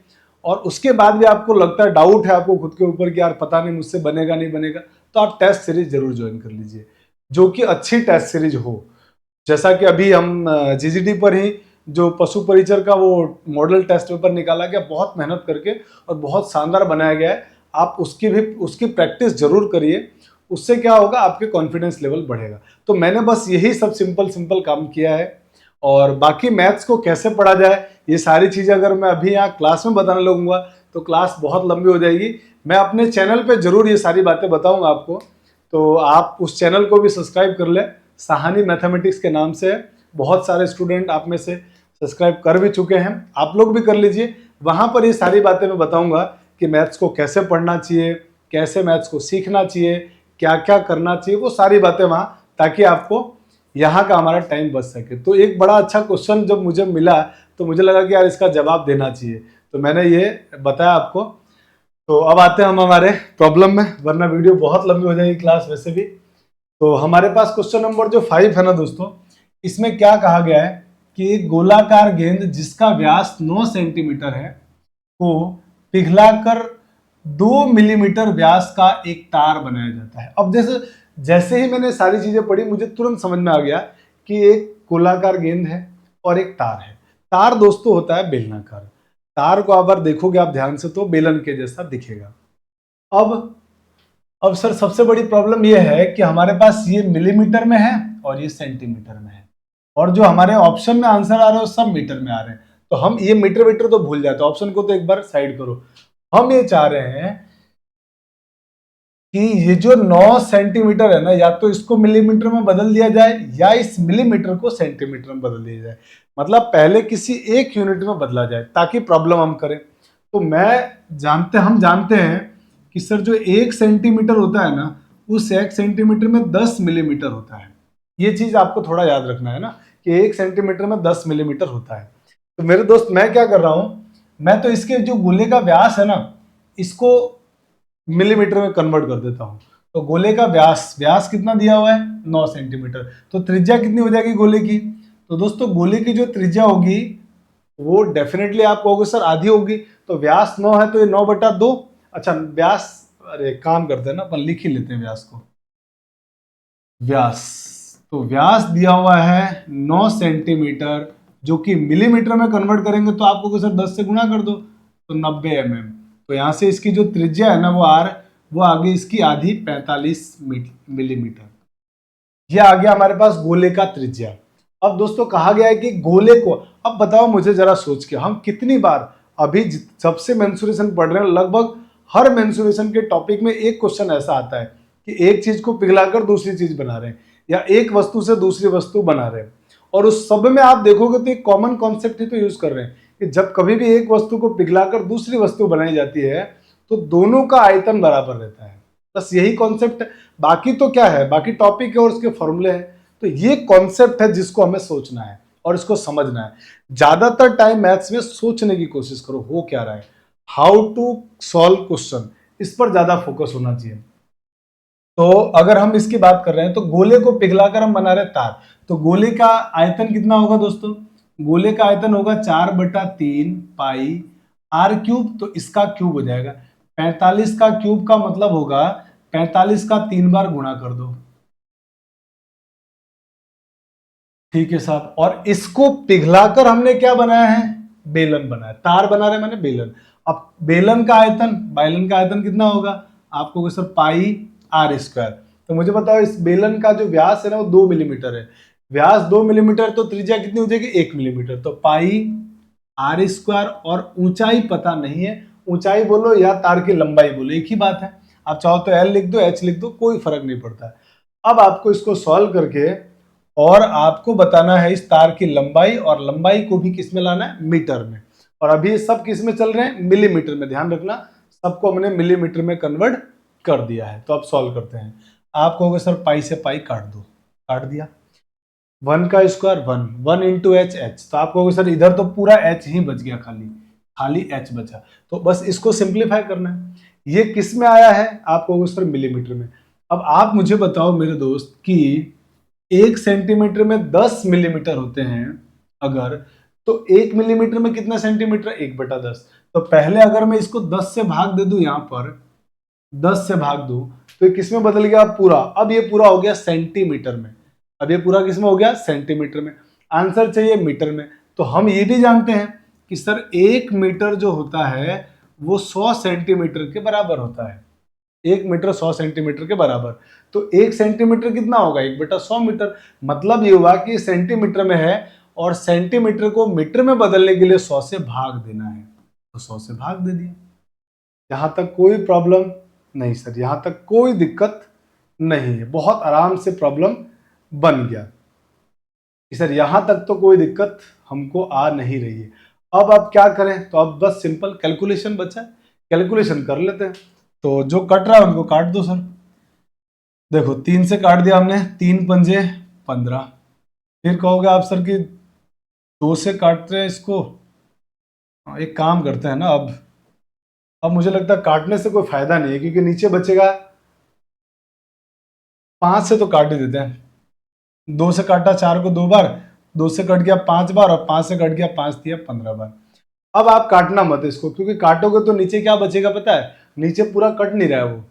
और उसके बाद भी आपको लगता है, डाउट है आपको खुद के ऊपर कि यार पता नहीं मुझसे बनेगा नहीं बनेगा, तो आप टेस्ट सीरीज जरूर ज्वाइन कर लीजिए, जो कि अच्छी टेस्ट सीरीज हो। जैसा कि अभी हम जीजीडी पर ही जो पशु परिचर का वो मॉडल टेस्ट पेपर निकाला गया बहुत मेहनत करके और बहुत शानदार बनाया गया है। आप उसकी प्रैक्टिस जरूर करिए, उससे क्या होगा आपके कॉन्फिडेंस लेवल बढ़ेगा। तो मैंने बस यही सब सिंपल काम किया है। और बाकी मैथ्स को कैसे पढ़ा जाए ये सारी चीजें अगर मैं अभी यहाँ क्लास में बताने लगूंगा तो क्लास बहुत लंबी हो जाएगी। मैं अपने चैनल पे जरूर ये सारी बातें बताऊंगा आपको, तो आप उस चैनल को भी सब्सक्राइब कर ले, साहनी मैथमेटिक्स के नाम से। बहुत सारे स्टूडेंट आप में से सब्सक्राइब कर भी चुके हैं, आप लोग भी कर लीजिए। वहां पर ये सारी बातें मैं बताऊंगा कि मैथ्स को कैसे पढ़ना चाहिए, कैसे मैथ्स को सीखना चाहिए, क्या क्या करना चाहिए, वो सारी बातें वहां, ताकि आपको यहाँ का हमारा टाइम बच सके। तो एक बड़ा अच्छा क्वेश्चन जब मुझे मिला तो मुझे लगा कि यार इसका जवाब देना चाहिए, तो मैंने ये बताया आपको। तो अब आते हैं हम हमारे प्रॉब्लम में, वरना वीडियो बहुत लंबी हो जाएगी क्लास वैसे भी। तो हमारे पास क्वेश्चन नंबर जो 5 है ना दोस्तों, इसमें क्या कहा गया है कि एक गोलाकार गेंद जिसका व्यास 9 सेंटीमीटर है को पिघलाकर 2 मिलीमीटर व्यास का एक तार बनाया जाता है। अब जैसे ही मैंने सारी चीजें पढ़ी मुझे तुरंत समझ में आ गया कि एक गोलाकार गेंद है और एक तार है। तार दोस्तों होता है बेलनाकार। तार को अगर देखोगे आप ध्यान से तो बेलन के जैसा दिखेगा। अब सर सबसे बड़ी प्रॉब्लम यह है कि हमारे पास ये मिलीमीटर में है और ये सेंटीमीटर में है, और जो हमारे ऑप्शन में आंसर आ रहे हैं सब मीटर में आ रहे हैं। तो हम ये मीटर तो भूल जाते हैं, ऑप्शन को तो एक बार साइड करो। हम ये चाह रहे हैं कि ये जो 9 सेंटीमीटर है ना, या तो इसको मिलीमीटर में बदल दिया जाए या इस मिलीमीटर को सेंटीमीटर में बदल दिया जाए। मतलब पहले किसी एक यूनिट में बदला जाए ताकि प्रॉब्लम हम करें। तो हम जानते हैं कि सर जो 1 सेंटीमीटर होता है ना, उस 1 सेंटीमीटर में 10 मिलीमीटर होता है। ये चीज आपको थोड़ा याद रखना है ना कि 1 सेंटीमीटर में 10 मिलीमीटर होता है। तो मेरे दोस्त मैं क्या कर रहा हूं, मैं तो इसके जो गोले का व्यास है ना, इसको मिलीमीटर में कन्वर्ट कर देता हूं। तो गोले का व्यास कितना दिया हुआ है 9 सेंटीमीटर। तो त्रिज्या कितनी हो जाएगी गोले की, तो दोस्तों गोले की जो त्रिज्या होगी वो डेफिनेटली आप कहोगे सर आधी होगी। तो व्यास 9 है तो ये 9/2। अच्छा व्यास, अरे काम करते हैं ना अपन, लिख ही लेते हैं व्यास को। व्यास, तो व्यास दिया हुआ है 9 सेंटीमीटर, जो कि मिलीमीटर में कन्वर्ट करेंगे तो आपको सर 10 से गुणा कर दो तो 90 mm। तो यहां से इसकी जो त्रिज्या है ना वो आ गई इसकी आधी 45 मिलीमीटर। ये आ गया हमारे पास गोले का त्रिज्या। अब दोस्तों कहा गया है कि गोले को, अब बताओ मुझे जरा सोच के, हम कितनी बार अभी जब से मेंसुरेशन पढ़ रहे हैं लगभग हर मेंसुरेशन के टॉपिक में एक क्वेश्चन ऐसा आता है कि एक चीज को पिघलाकर दूसरी चीज बना रहे हैं या एक वस्तु से दूसरी वस्तु बना रहे हैं। और उस सब में आप देखोगे तो एक कॉमन कॉन्सेप्ट ही तो यूज कर रहे हैं कि जब कभी भी एक वस्तु को पिघलाकर दूसरी वस्तु बनाई जाती है तो दोनों का आयतन बराबर रहता है। बस यही कॉन्सेप्ट है, बाकी तो क्या है, बाकी टॉपिक है और उसके फॉर्मूले हैं। तो ये कॉन्सेप्ट है जिसको हमें सोचना है और इसको समझना है। ज्यादातर टाइम मैथ्स में सोचने की कोशिश करो हो क्या रहा है, हाउ टू सॉल्व क्वेश्चन, इस पर ज्यादा फोकस होना चाहिए। तो अगर हम इसकी बात कर रहे हैं तो गोले को पिघलाकर हम बना रहे तार, तो गोले का आयतन कितना होगा दोस्तों, गोले का आयतन होगा 4/3 पाई r³। तो इसका क्यूब हो जाएगा 45 का क्यूब का मतलब होगा 45 का 3 बार गुणा कर दो। ठीक है साहब, और इसको पिघलाकर हमने क्या बनाया है, बेलन बनाया। तार बना रहे मैंने बेलन। अब बेलन का आयतन कितना होगा, आपको सर पाई r²। तो मुझे बताओ इस बेलन का जो व्यास है ना वो 2 मिलीमीटर है। व्यास 2 मिलीमीटर तो त्रिज्या कितनी हो जाएगी 1 मिलीमीटर। तो पाई r², और ऊंचाई पता नहीं है, ऊंचाई बोलो या तार की लंबाई बोलो एक ही बात है। आप चाहो तो l लिख दो, h लिख दो, कोई फर्क नहीं पड़ता है। अब आपको इसको सॉल्व करके और आपको बताना है इस तार की लंबाई, और लंबाई को भी किस में लाना है, मीटर में। और अभी ये सब किस में चल रहे हैं, मिलीमीटर में। ध्यान रखना सबको हमने मिलीमीटर में कन्वर्ट कर दिया है। तो अब सॉल्व करते हैं। आप कहोगे सर पाई से पाई काट दो, काट दिया। 1 का स्क्वायर 1 इंटू एच, तो आप कहोगे सर इधर तो पूरा एच ही बच गया, खाली एच बचा। तो बस इसको सिंप्लीफाई करना है। ये किस में आया है, आप कहोगे सर मिलीमीटर में। अब आप मुझे बताओ मेरे दोस्त कि 1 सेंटीमीटर में 10 मिलीमीटर होते हैं अगर, तो 1 मिलीमीटर में कितना सेंटीमीटर, 1/10। तो पहले अगर मैं इसको 10 से भाग दे दूं, यहां पर 10 से भाग दूं तो ये किस में बदल गया पूरा। अब ये पूरा हो गया सेंटीमीटर में, अब ये पूरा किस में हो गया, सेंटीमीटर में। आंसर चाहिए मीटर में, तो हम ये भी जानते हैं कि सर 1 मीटर जो होता है वो 100 सेंटीमीटर के बराबर होता है। 1 मीटर 100 सेंटीमीटर के बराबर। तो 1 सेंटीमीटर कितना होगा? 1/100 मीटर। मतलब ये हुआ कि सेंटीमीटर में है और सेंटीमीटर को मीटर में बदलने के लिए 100 से भाग देना है, तो 100 से भाग दे दिया। यहां तक कोई प्रॉब्लम नहीं सर, यहां तक कोई दिक्कत नहीं है, बहुत आराम से प्रॉब्लम बन गया सर। यहां तक तो कोई दिक्कत हमको आ नहीं रही है। अब आप क्या करें? तो अब बस सिंपल कैलकुलेशन बचा है, कैलकुलेशन कर लेते हैं। तो जो कट रहा है उनको काट दो सर। देखो 3 से काट दिया हमने, 3×5 = 15। फिर कहोगे आप सर कि 2 से काट रहे हैं इसको। एक काम करते हैं ना, अब मुझे लगता है काटने से कोई फायदा नहीं है, क्योंकि नीचे बचेगा 5 से, तो काट ही देते हैं। 2 से काटा 4 को 2 बार, 2 से कट गया 5 बार, और 5 से कट गया 5 दिया 15 बार। अब आप काटना मत इसको, क्योंकि काटोगे तो नीचे क्या बचेगा पता है? नीचे पूरा कट नहीं रहा है वो,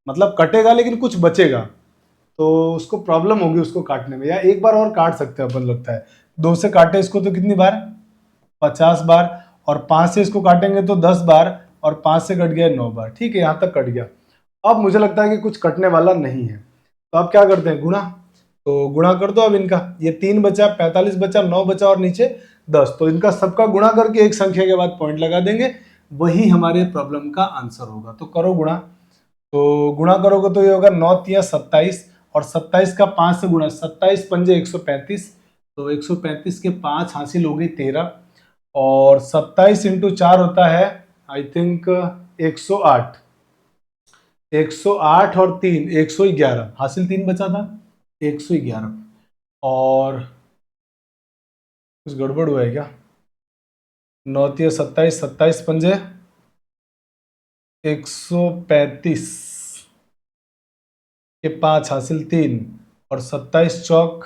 मतलब कटेगा लेकिन कुछ बचेगा, तो उसको प्रॉब्लम होगी उसको काटने में। या एक बार और काट सकते हैं अपन, लगता है 2 से काटे इसको तो कितनी बार? 50 बार। और 5 से इसको काटेंगे तो 10 बार, और 5 से कट गया 9 बार। ठीक है, यहाँ तक कट गया। अब मुझे लगता है कि कुछ कटने वाला नहीं है, तो अब क्या करते हैं? गुणा। तो गुणा कर दो अब इनका। ये 3 बचा, 45 बचा, 9 बचा और नीचे 10, तो इनका सबका गुणा करके एक संख्या के बाद पॉइंट लगा देंगे, वही हमारे प्रॉब्लम का आंसर होगा। तो करो गुणा। तो गुणा करोगे तो ये होगा 9×3 = 27, और 27 का 5 से गुणा, 27×5 = 135। तो 135 के 5 हासिल हो गई 13, और 27×4 होता है आई थिंक 108। 108 और 3 111, हासिल 3 बचा था 111। और कुछ गड़बड़ हुआ है क्या? 9×3 = 27, 27×5 = 135 के 5 हासिल 3, और 27×4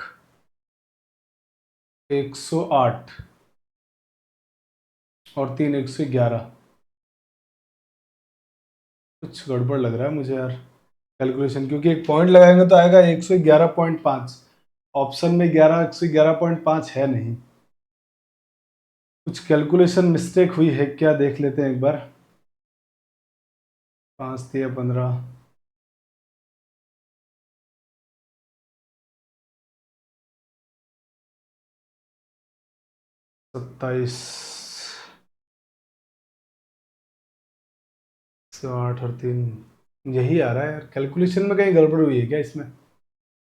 = 108, और 3 111। कुछ गड़बड़ लग रहा है मुझे यार कैलकुलेशन, क्योंकि एक पॉइंट लगाएंगे तो आएगा 111.5। ऑप्शन में 111.5 है नहीं। कुछ कैलकुलेशन मिस्टेक हुई है क्या, देख लेते हैं एक बार। 5×3 = 15, 27, 108 और 3, यही आ रहा है यार। कैलकुलेशन में कहीं गड़बड़ हुई है क्या इसमें?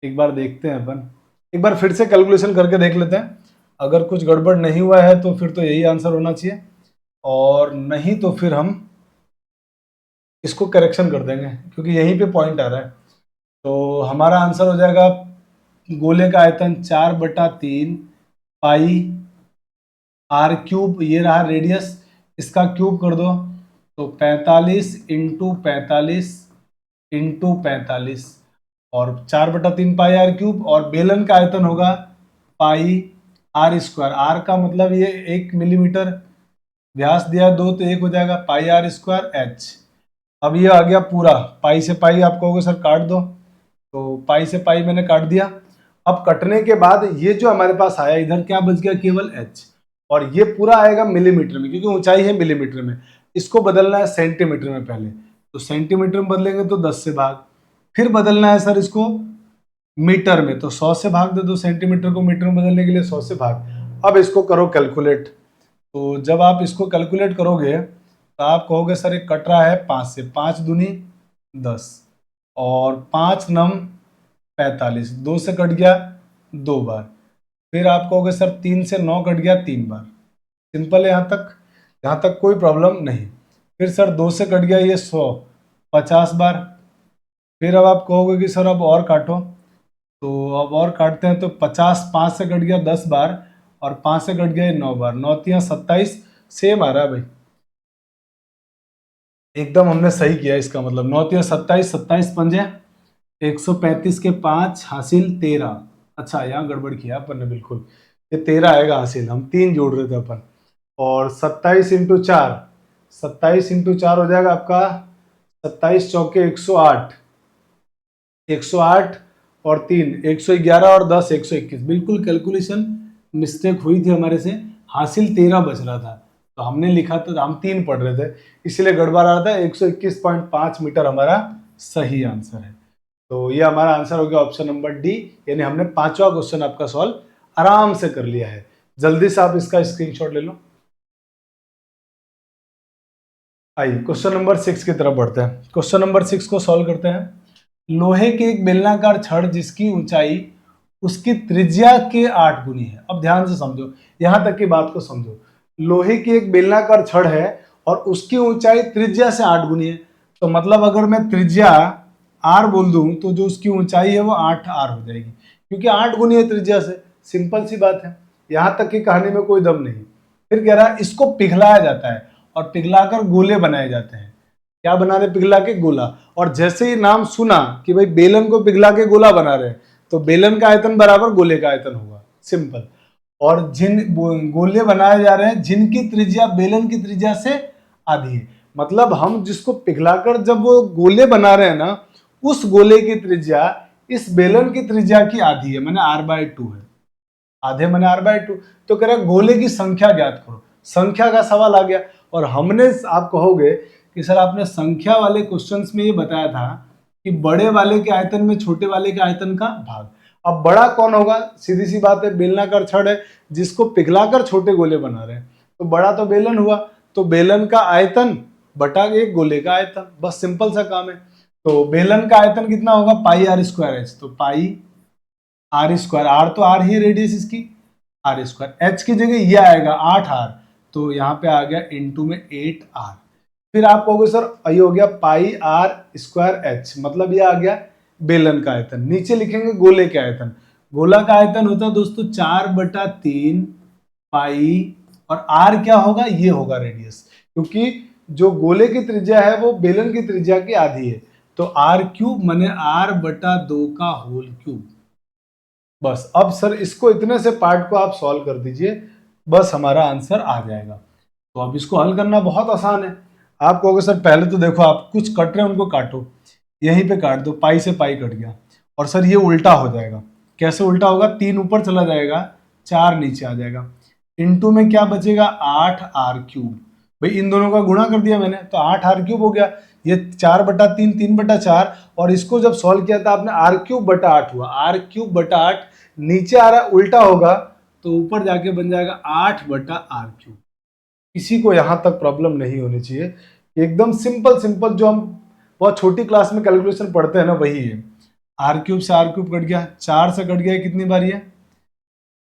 एक बार देखते हैं अपन, एक बार फिर से कैलकुलेशन करके देख लेते हैं। अगर कुछ गड़बड़ नहीं हुआ है तो फिर तो यही आंसर होना चाहिए, और नहीं तो फिर हम इसको करेक्शन कर देंगे, क्योंकि यहीं पे पॉइंट आ रहा है। तो हमारा आंसर हो जाएगा, गोले का आयतन 4/3 पाई r³, ये रहा रेडियस, इसका क्यूब कर दो, तो 45×45×45, और 4/3 पाई r³, और बेलन का आयतन होगा पाई r²। r का मतलब ये 1 मिलीमीटर, व्यास दिया 2 तो 1 हो जाएगा, पाई r² h। अब ये आ गया पूरा, पाई से पाई आप कहोगे सर काट दो, तो पाई से पाई मैंने काट दिया। अब कटने के बाद ये जो हमारे पास आया, इधर क्या बच गया? केवल h, और ये पूरा आएगा मिलीमीटर में, क्योंकि ऊंचाई है मिलीमीटर में। इसको बदलना है सेंटीमीटर में पहले, तो सेंटीमीटर में बदलेंगे तो 10 से भाग, फिर बदलना है सर इसको मीटर में, तो 100 से भाग दे दो। सेंटीमीटर को मीटर में बदलने के लिए 100 से भाग। अब इसको करो कैलकुलेट। तो जब आप इसको कैलकुलेट करोगे तो आप कहोगे सर एक कट रहा है 5 से, 5 दूनी 10, और 5×9 = 45, 2 से कट गया 2 बार। फिर आप कहोगे सर 3 से 9 कट गया 3 बार। सिंपल है यहाँ तक कोई प्रॉब्लम नहीं। फिर सर 2 से कट गया ये 100, 50 बार। फिर अब आप कहोगे कि सर अब और काटो, तो अब और काटते हैं, तो 50, 5 से कट गया 10 बार, और 5 से कट गया 9 बार, 9×3 = 27, सेम आ रहा है भाई, एकदम हमने सही किया। इसका मतलब 9×3 = 27, 27×5 = 135 के 5 हासिल 13। अच्छा यहाँ गड़बड़ किया अपन ने बिल्कुल, ये 13 आएगा हासिल, हम 3 जोड़ रहे थे अपन। और 27×4, 27×4 हो जाएगा आपका 27×4 = 108, 108 और 3 111, और 10 121। बिल्कुल कैलकुलेशन मिस्टेक हुई थी हमारे से, हासिल 13 बच रहा था, तो हमने लिखा था, हम 3 पढ़ रहे थे इसलिए गड़बड़ आ रहा था। 121.5 मीटर हमारा सही आंसर है। तो ये हमारा आंसर हो गया ऑप्शन नंबर डी, यानी हमने 5वां क्वेश्चन आपका सॉल्व आराम से कर लिया है। जल्दी से आप इसका स्क्रीनशॉट ले लो। आइए क्वेश्चन नंबर 6 की तरफ बढ़ते हैं। क्वेश्चन नंबर 6 को सॉल्व करते हैं। लोहे के एक बेलनाकार छड़ जिसकी ऊंचाई उसकी त्रिज्या के 8 गुनी है। अब ध्यान से समझो, यहां तक की बात को समझो। लोहे की एक बेलनाकार छड़ है और उसकी ऊंचाई त्रिज्या से 8 गुनी है। तो मतलब अगर मैं त्रिज्या आर बोल दूं तो जो उसकी ऊंचाई है वो 8 आर हो जाएगी, क्योंकि 8 गुनी है त्रिज्या से। सिंपल सी बात है, यहां तक की कहानी में कोई दम नहीं। फिर कह रहा है इसको पिघलाया जाता है और पिघलाकर गोले बनाए जाते हैं। क्या बना रहे? पिघला के गोला। और जैसे ही नाम सुना कि भाई बेलन को पिघला के गोला बना रहे हैं, तो बेलन का आयतन बराबर गोले का आयतन होगा, सिंपल। और जिन गोले बनाए जा रहे हैं जिनकी त्रिज्या बेलन की त्रिज्या से आधी है, मतलब हम जिसको पिघलाकर जब वो गोले बना रहे हैं ना, उस गोले की त्रिज्या इस बेलन की त्रिज्या की आधी है, मैंने r/2 है, आधे मैंने r/2। तो कह रहा गोले की संख्या ज्ञात करो। संख्या का सवाल आ गया। और हमने, आप कहोगे कि सर आपने संख्या वाले क्वेश्चंस में ये बताया था कि बड़े वाले के आयतन में छोटे वाले के आयतन का भाग। अब बड़ा कौन होगा? सीधी सी बात है, बेलनाकार छड़ है जिसको पिघलाकर छोटे गोले बना रहे हैं, तो बड़ा तो बेलन हुआ, तो बेलन का आयतन बटा एक गोले का आयतन, बस सिंपल सा काम है। तो बेलन का आयतन कितना होगा? πr²h, तो पाई r², r तो r ही रेडियस इसकी, r², h की जगह ये आएगा 8r, तो यहाँ पे आ गया इंटू में 8r। फिर आप कहोगे सर ये हो गया πr²h, मतलब ये आ गया बेलन का आयतन। नीचे लिखेंगे गोले के आयतन। गोला का आयतन होता है दोस्तों 4/3 पाई, और r क्या होगा? ये होगा रेडियस, क्योंकि जो गोले की त्रिज्या है वो बेलन की त्रिज्या की आधी है, तो r³ माने r/2 का होल क्यूब। बस अब सर इसको, इतने से पार्ट को आप सॉल्व कर दीजिए, बस हमारा आंसर आ जाएगा। तो अब इसको हल करना बहुत आसान है। आप कहोगे सर पहले तो देखो, आप कुछ कट रहे हैं उनको काटो, यहीं पे काट दो, पाई से पाई कट गया। और सर ये उल्टा हो जाएगा। कैसे उल्टा होगा? 3 ऊपर चला जाएगा, 4 नीचे आ जाएगा। इंटू में क्या बचेगा? 8r³। भाई इन दोनों का गुणा कर दिया मैंने, तो 8r³ हो गया। ये 4/3 3/4, और इसको जब सॉल्व किया था आपने r³/8 हुआ, r³/8 नीचे आ रहा, उल्टा होगा तो ऊपर जाके बन जाएगा 8/r³। किसी को यहां तक प्रॉब्लम नहीं होनी चाहिए। एकदम सिंपल सिंपल जो हम बहुत छोटी क्लास में कैलकुलेशन पढ़ते हैं ना, वही है। r³ से r³ कट गया, 4 से कट गया, कितनी बार ये?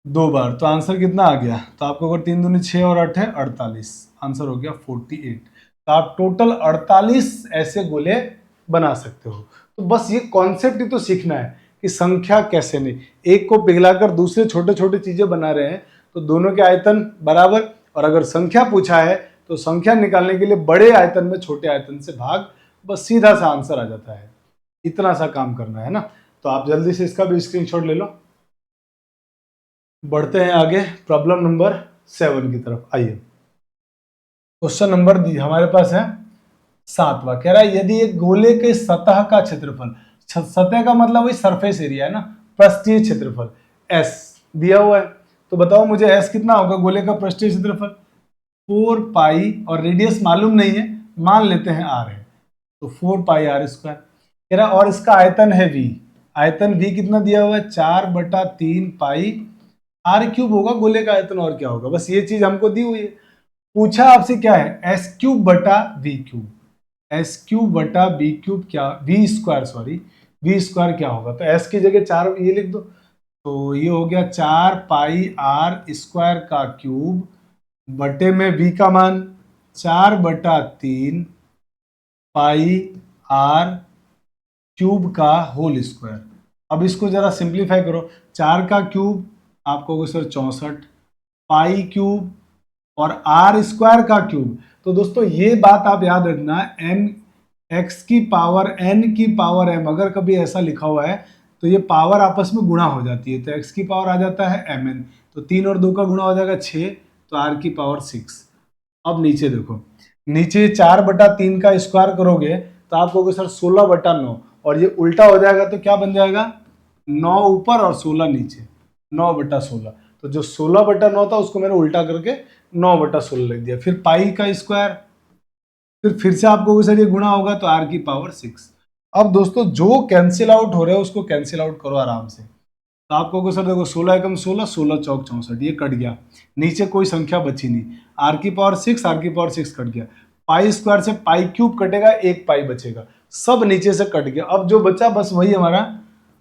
2 बार। तो आंसर कितना आ गया? तो आपको अगर 3 दूनी 6 और 8 है 48, आंसर हो गया 48। तो आप टोटल 48 ऐसे गोले बना सकते हो। तो बस ये कॉन्सेप्ट ही तो सीखना है कि संख्या कैसे नहीं, एक को पिघलाकर दूसरे छोटे छोटे चीजें बना रहे हैं तो दोनों के आयतन बराबर, और अगर संख्या पूछा है तो संख्या निकालने के लिए बड़े आयतन में छोटे आयतन से भाग, बस सीधा सा आंसर आ जाता है। इतना सा काम करना है ना। तो आप जल्दी से इसका भी स्क्रीनशॉट ले लो। बढ़ते हैं आगे प्रॉब्लम नंबर 7 की तरफ। आइए क्वेश्चन नंबर हमारे पास है 7वां। कह रहा है यदि एक गोले के सतह का क्षेत्रफल, सतह का मतलब वही सरफेस एरिया है ना, पृष्ठीय क्षेत्रफल S दिया हुआ है, तो बताओ मुझे S कितना होगा गोले का पृष्ठीय क्षेत्रफल? 4 पाई, और रेडियस मालूम नहीं है, मान लेते हैं r है, तो 4 पाई r²। कह रहा और इसका आयतन है V, आयतन V कितना दिया हुआ है? 4/3 पाई r³ होगा गोले का आयतन, और क्या होगा? बस ये चीज हमको दी हुई है। पूछा आपसे क्या है? S³/V³, S³/V³ क्या, V² सॉरी, V² क्या होगा? तो S की जगह 4 ये लिख दो, तो ये हो गया 4 पाई r² का क्यूब बटे में V का मान 4/3 पाई r³ का होल स्क्वायर। अब इसको जरा सिंप्लीफाई करो, 4 का क्यूब आपको सर 64, पाई क्यूब और r² का क्यूब। तो दोस्तों ये बात आप याद रखना, n(x⁻n⁻m) अगर कभी ऐसा लिखा हुआ है तो ये पावर आपस में गुणा हो जाती है, तो x की पावर आ जाता है mn, तो 3 और 2 का गुणा हो जाएगा 6, तो r की पावर 6। अब नीचे देखो, नीचे 4/3 का स्क्वायर करोगे तो आप कहोगे सर 16/9, और ये उल्टा हो जाएगा तो क्या बन जाएगा? 9 ऊपर और 16 नीचे, 9/16। तो जो 16/9 था उसको मैंने उल्टा करके 9/16 लिख दिया। फिर पाई का स्क्वायर, फिर से आपको सर ये गुणा होगा तो r की पावर 6। अब दोस्तों जो कैंसिल आउट हो रहे हैं उसको कैंसिल आउट करो आराम से। तो आपको को सर देखो 16 एकम 16, 16 चौक 64, ये कट गया, नीचे कोई संख्या बची नहीं। r की पावर 6, r की पावर 6 कट गया। पाई स्क्वायर से पाई क्यूब कटेगा, एक पाई बचेगा, सब नीचे से कट गया। अब जो बचा बस वही हमारा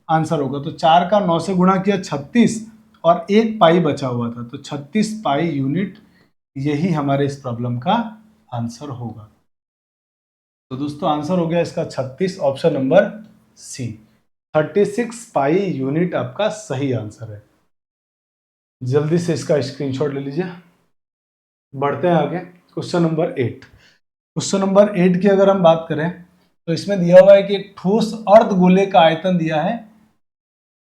आंसर होगा। तो 4 का 9 से गुणा किया 36 और एक पाई बचा हुआ था, तो 36 पाई यूनिट, यही हमारे इस प्रॉब्लम का आंसर होगा। तो दोस्तों आंसर हो गया इसका 36, option number C, 36 pi unit आपका सही आंसर है। जल्दी से इसका स्क्रीनशॉट ले लीजिए। बढ़ते हैं आगे, क्वेश्चन नंबर 8। क्वेश्चन नंबर 8 की अगर हम बात करें तो इसमें दिया हुआ है कि एक ठोस अर्धगोले का आयतन दिया है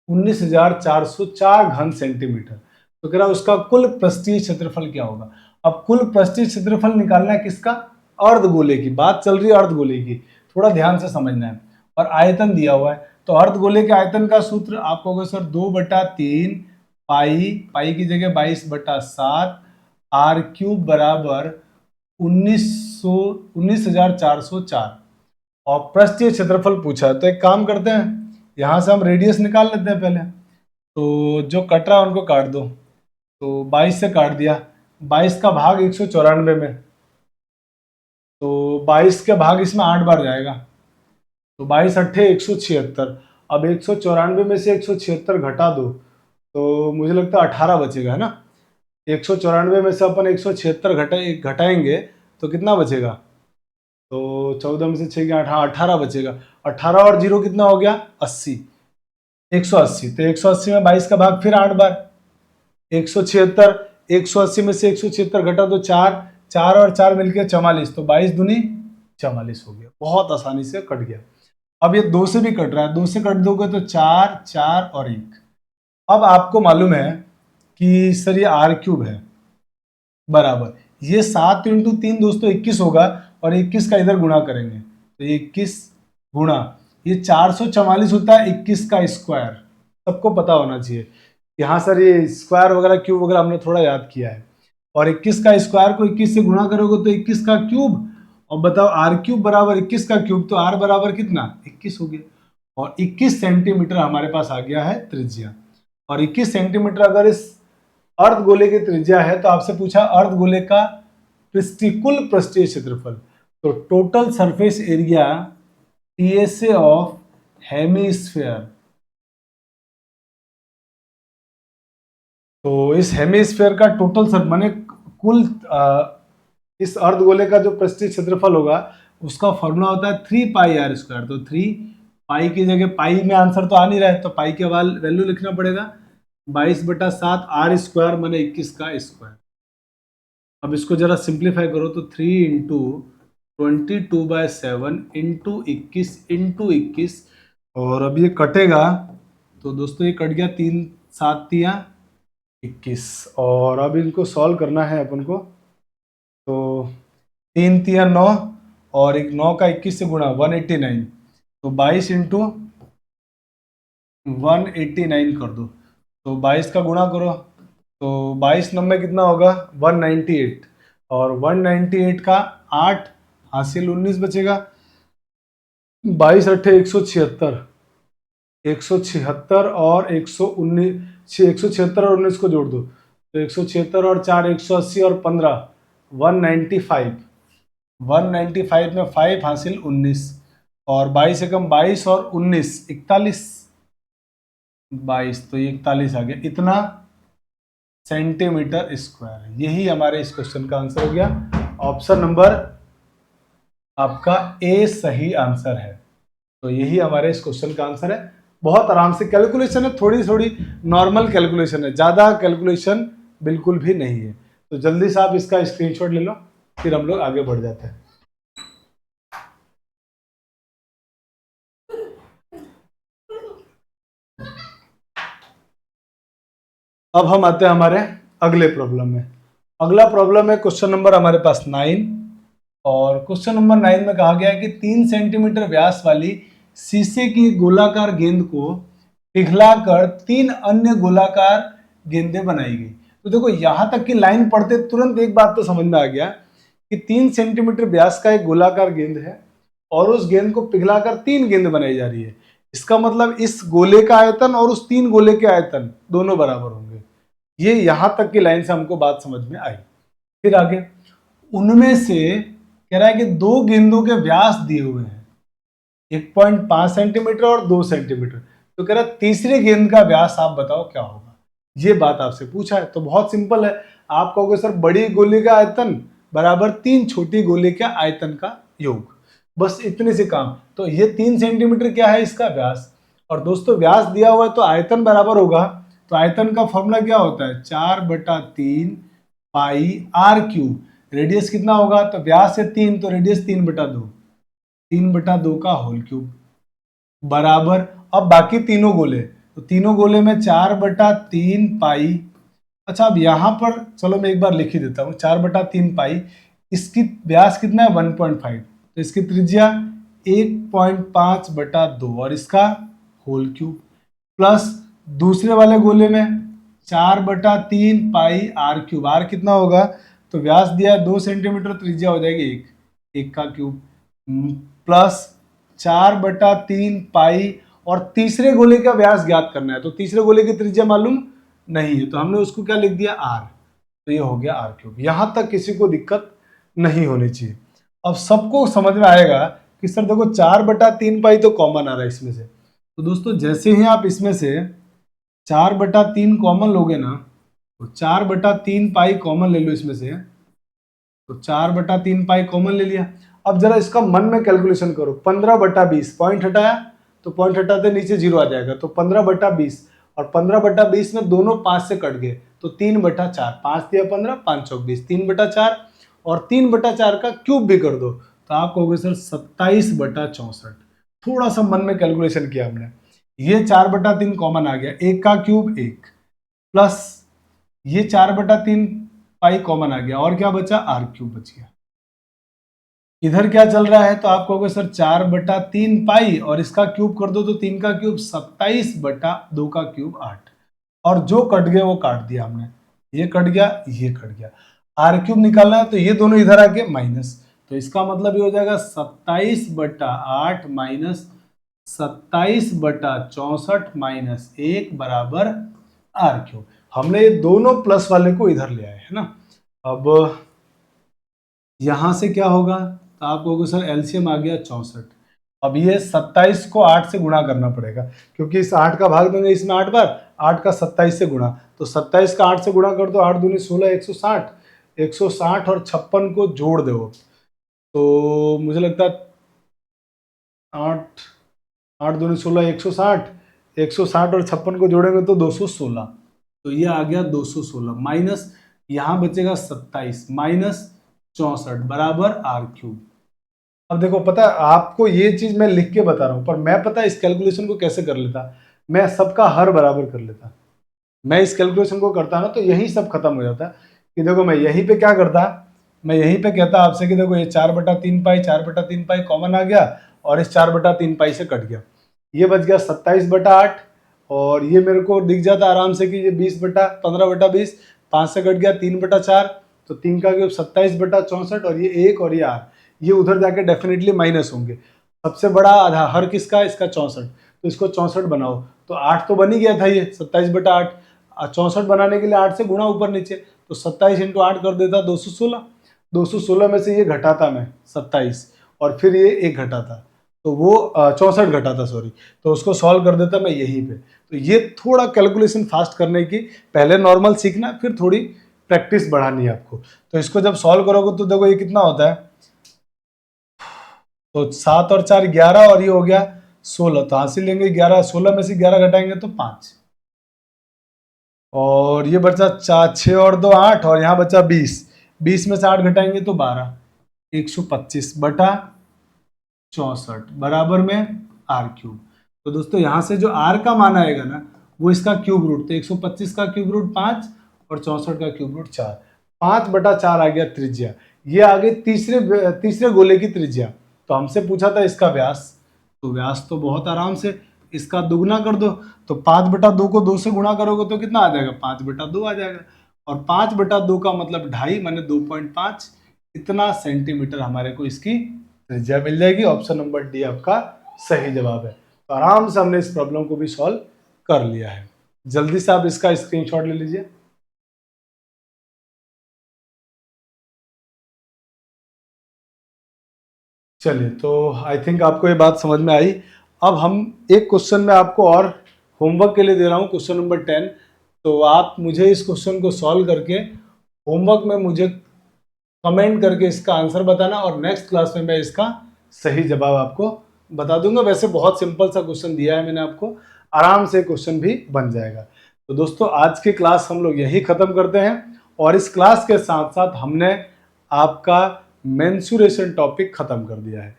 19,404 घन सेंटीमीटर। तो कह रहा है उसका कुल पृष्ठीय क्षेत्रफल क्या होगा। अब कुल पृष्ठीय क्षेत्रफल निकालना है किसका, अर्धगोले की बात चल रही है, अर्धगोले की, थोड़ा ध्यान से समझना है। और आयतन दिया हुआ है, तो अर्धगोले के आयतन का सूत्र आपको होगा सर 2/3 पाई, पाई की जगह 22/7 आर क्यूब बराबर 19,404 और पृष्ठीय क्षेत्रफल पूछा है। तो एक काम करते हैं, यहाँ से हम रेडियस निकाल लेते हैं पहले। तो जो कट रहा है उनको काट दो, तो 22 से काट दिया, 22 का भाग 194 में, तो 22 के भाग इसमें 8 बार जाएगा, तो 22 अट्ठे 176। अब 194 में से 176 घटा दो तो मुझे लगता है 18 बचेगा, है ना। 194 में से अपन 176 घटाएंगे तो कितना बचेगा, तो 14 में से 6 के 8, 18 बचेगा। 18 और 0 कितना हो गया, 80, 180। तो 180 में 22 का भाग फिर 8 बार, 176, 180 में से 176 घटा तो 4, 4 और 4 मिलकर 44, तो 22 दूनी 44 हो गया, बहुत आसानी से कट गया। अब ये 2 से भी कट रहा है, 2 से कट दोगे तो 4, 4 और 1। अब आपको मालूम है कि सर ये r क्यूब है बराबर, ये 7 × 3 दोस्तों 21 होगा, और 21 का इधर गुणा करेंगे तो 21 गुणा ये 444 होता है 21 का स्क्वायर। सबको पता होना चाहिए यहाँ सर ये स्क्वायर वगैरह क्यूब वगैरह हमने थोड़ा याद किया है। और 21 का स्क्वायर को 21 से गुणा करोगे तो 21 का क्यूब, और बताओ r क्यूब बराबर 21 का क्यूब, तो r बराबर कितना 21 हो गया। और 21 सेंटीमीटर हमारे पास आ गया है त्रिज्या। और 21 सेंटीमीटर अगर इस अर्धगोले की त्रिज्या है तो आपसे पूछा अर्धगोले का कुल पृष्ठीय क्षेत्रफल, तो total surface area TSA of hemisphere. तो इस हेमिस्फीयर का टोटल सर माने कुल इस अर्धगोले का जो पृष्ठीय क्षेत्रफल होगा उसका फॉर्मूला होता है 3 पाई r स्क्वायर। तो 3 पाई की जगह, पाई में आंसर तो आ नहीं रहा है तो पाई के वैल्यू लिखना पड़ेगा, 22/7 r स्क्वायर माने 21 का स्क्वायर। अब इसको जरा सिंप्लीफाई करो तो 3 × 22/7 × 21 और अब ये कटेगा तो दोस्तों ये कट गया, 3 7 21। और अब इनको सॉल्व करना है अपन को, तो 3 3 9 और एक 9 का 21 से गुणा 189, तो 22 × 189 कर दो, तो 22 का गुणा करो तो 22 9 कितना होगा 198, और 198 का 8 हासिल 19 बचेगा, 22 अट्ठे 176, 176 और 119, 176 और 19 को जोड़ दो तो 176 और 4 180 और 15 195, 195 में 5 हासिल 19, और 22 एकम 22 और 19 41, 22, तो ये 41 आ गया, इतना सेंटीमीटर स्क्वायर। यही हमारे इस क्वेश्चन का आंसर हो गया। ऑप्शन नंबर आपका ए सही आंसर है। तो यही हमारे इस क्वेश्चन का आंसर है। बहुत आराम से कैलकुलेशन है, थोड़ी थोड़ी नॉर्मल कैलकुलेशन है, ज़्यादा कैलकुलेशन बिल्कुल भी नहीं है। तो जल्दी से आप इसका स्क्रीनशॉट ले लो, फिर हम लोग आगे बढ़ जाते हैं। अब हम आते हैं हमारे अगले प्रॉब्लम में। अगला प्रॉब्लम है क्वेश्चन नंबर हमारे पास 9, और क्वेश्चन नंबर 9 में कहा गया है कि 3 सेंटीमीटर व्यास वाली शीशे की गोलाकार गेंद को पिघलाकर 3 अन्य गोलाकार गेंदें बनाई गई। तो देखो यहाँ तक की लाइन पढ़ते तुरंत एक बात तो समझ में आ गया कि 3 सेंटीमीटर व्यास का एक गोलाकार गेंद है और उस गेंद को पिघलाकर 3 गेंद बनाई जा रही है। इसका मतलब इस गोले का आयतन और उस 3 गोले के आयतन दोनों बराबर होंगे। ये यहां तक की लाइन से हमको बात समझ में आई। फिर आगे उनमें से कह रहा है कि 2 गेंदों के व्यास दिए हुए हैं, 1.5 सेंटीमीटर और 2 सेंटीमीटर। तो कह रहा है तीसरे गेंद का व्यास आप बताओ क्या होगा। ये बात आपसे पूछा है तो बहुत सिंपल है। आप कहोगे सर बड़ी गोले का आयतन बराबर 3 छोटी गोले के आयतन का योग, बस इतने से काम। तो ये 3 सेंटीमीटर क्या है इसका व्यास, और दोस्तों व्यास दिया हुआ है तो आयतन बराबर होगा। तो आयतन का फॉर्मूला क्या होता है, 4/3 पाई आर क्यूब। रेडियस कितना होगा, तो व्यास है 3 तो रेडियस 3/2, 3/2 का होल क्यूब बराबर। अब बाकी तीनों गोले, तो तीनों गोले में 4/3 पाई। अच्छा अब यहां पर चलो मैं एक बार लिख ही देता हूं, 4/3 पाई, इसकी व्यास कितना है 1.5, तो इसकी त्रिज्या 1.5/2 और इसका होल क्यूब, प्लस दूसरे वाले गोले में 4/3 पाई आर क्यूब। आर कितना होगा, तो व्यास दिया है 2 सेंटीमीटर, त्रिज्या हो जाएगी 1 का क्यूब, प्लस 4/3 पाई, और तीसरे गोले का व्यास ज्ञात करना है। तो तीसरे गोले की त्रिज्या मालूम नहीं है तो हमने उसको क्या लिख दिया आर, तो ये हो गया आर क्यूब। यहां तक किसी को दिक्कत नहीं होनी चाहिए। अब सबको समझ में आएगा कि सर देखो 4/3 पाई तो कॉमन आ रहा है इसमें से। तो दोस्तों जैसे ही आप इसमें से 4/3 कॉमन लोगे ना, तो 4/3 पाई कॉमन ले लो इसमें से, तो 4/3 पाई कॉमन ले लिया। अब जरा इसका मन में कैलकुलेशन करो, 15/20 पॉइंट हटाया तो पॉइंट हटाते नीचे 0 आ जाएगा, तो 15/20, और 15/20 में दोनों 5 से कट गए तो 3/4, 5 दिया 15, 5 चौक 20, 3/4, और 3/4 का क्यूब भी कर दो तो आप कहोगे सर 27/64। थोड़ा सा मन में कैलकुलेशन किया हमने, ये 4/3 कॉमन आ गया, 1 का क्यूब 1, प्लस ये 4/3 पाई कॉमन आ गया, और क्या बचा आर क्यूब बच गया। इधर क्या चल रहा है, तो आप कहोगे सर 4/3 पाई और इसका क्यूब कर दो तो 3 का क्यूब 27/2 का क्यूब 8, और जो कट गए वो काट दिया हमने, ये कट गया ये कट गया। आर क्यूब निकालना है तो ये दोनों इधर आके माइनस, तो इसका मतलब ये हो जाएगा 27/8 माइनस 27/64 माइनस 1 बराबर आर क्यूब। हमने ये दोनों प्लस वाले को इधर ले आए है ना। अब यहां से क्या होगा, तो आप कहोगे सर एलसीएम आ गया 64। अब ये 27 को 8 से गुणा करना पड़ेगा क्योंकि इस 8 का भाग देंगे इसमें 8 बार, 8 का 27 से गुणा, तो 27 का 8 से गुणा कर दो, 8 दूनी 16, 160, 160 और 56 को जोड़ दो तो मुझे लगता है 8 8 दूनी 16, 160, 160 और 56 को जोड़ेंगे तो 216, तो ये आ गया 216 माइनस यहाँ बचेगा 27 माइनस 64 बराबर आर क्यूब। अब देखो पता है आपको ये चीज मैं लिख के बता रहा हूं, पर मैं पता है इस कैलकुलेशन को कैसे कर लेता, मैं सबका हर बराबर कर लेता। मैं इस कैलकुलेशन को करता ना तो यही सब खत्म हो जाता कि देखो मैं यहीं पे क्या करता, मैं यहीं पे कहता आपसे कि देखो ये 4/3 पाई, 4/3 पाई कॉमन आ गया और इस 4/3 पाई से कट गया, ये बच गया 27/8, और ये मेरे को दिख जाता आराम से कि ये 15/20, 5 से कट गया 3/4, तो 3 का क्यूब 27/64, और ये 1 और ये आर, ये उधर जाके डेफिनेटली माइनस होंगे। सबसे बड़ा आधा हर किसका, इसका 64, तो इसको 64 बनाओ, तो 8 तो बन ही गया था ये 27/8, 64 बनाने के लिए 8 से गुणा ऊपर नीचे, तो 27 × 8 कर देता 216, 216 में से ये घटाता मैं 27 और फिर ये 1 घटाता, तो वो 64 घटाता सॉरी, तो उसको सॉल्व कर देता मैं यहीं पे। तो ये थोड़ा कैलकुलेशन फास्ट करने की पहले नॉर्मल सीखना, फिर थोड़ी प्रैक्टिस बढ़ानी है आपको। तो इसको जब सॉल्व करोगे तो देखो ये कितना होता है, तो 7 और 4 11 और ये हो गया 16, तो हासिल लेंगे 11, 16 में से 11 घटाएंगे तो 5, और ये बचा 4, 6 और 2 8, और यहाँ बचा 20, 20 में से 8 घटाएंगे तो 12, 125/64 बराबर में आर क्यूब। तो दोस्तों यहाँ से जो आर का मान आएगा ना वो इसका क्यूब रूट, तो 125 का क्यूब रूट 5 और 64 का क्यूब रूट 4, 5/4 आ गया त्रिज्या। ये आ गई तीसरे गोले की त्रिज्या। तो हमसे पूछा था इसका व्यास, तो व्यास तो बहुत आराम से इसका दुगुना कर दो, तो 5/2 को 2 से गुणा करोगे तो कितना आ जाएगा, 5/2 आ जाएगा। और 5/2 का मतलब 2.5 माने 2.5, इतना सेंटीमीटर हमारे को इसकी त्रिज्या मिल जाएगी। ऑप्शन नंबर डी आपका सही जवाब है। तो आराम से हमने इस प्रॉब्लम को भी सॉल्व कर लिया है। जल्दी से आप इसका स्क्रीनशॉट ले लीजिए। चलिए, तो आई थिंक आपको ये बात समझ में आई। अब हम एक क्वेश्चन में आपको और होमवर्क के लिए दे रहा हूँ, क्वेश्चन नंबर 10। तो आप मुझे इस क्वेश्चन को सॉल्व करके होमवर्क में मुझे कमेंट करके इसका आंसर बताना, और नेक्स्ट क्लास में मैं इसका सही जवाब आपको बता दूंगा। वैसे बहुत सिंपल सा क्वेश्चन दिया है मैंने आपको, आराम से क्वेश्चन भी बन जाएगा। तो दोस्तों, आज की क्लास हम लोग यही खत्म करते हैं, और इस क्लास के साथ साथ हमने आपका मेंसुरेशन टॉपिक खत्म कर दिया है।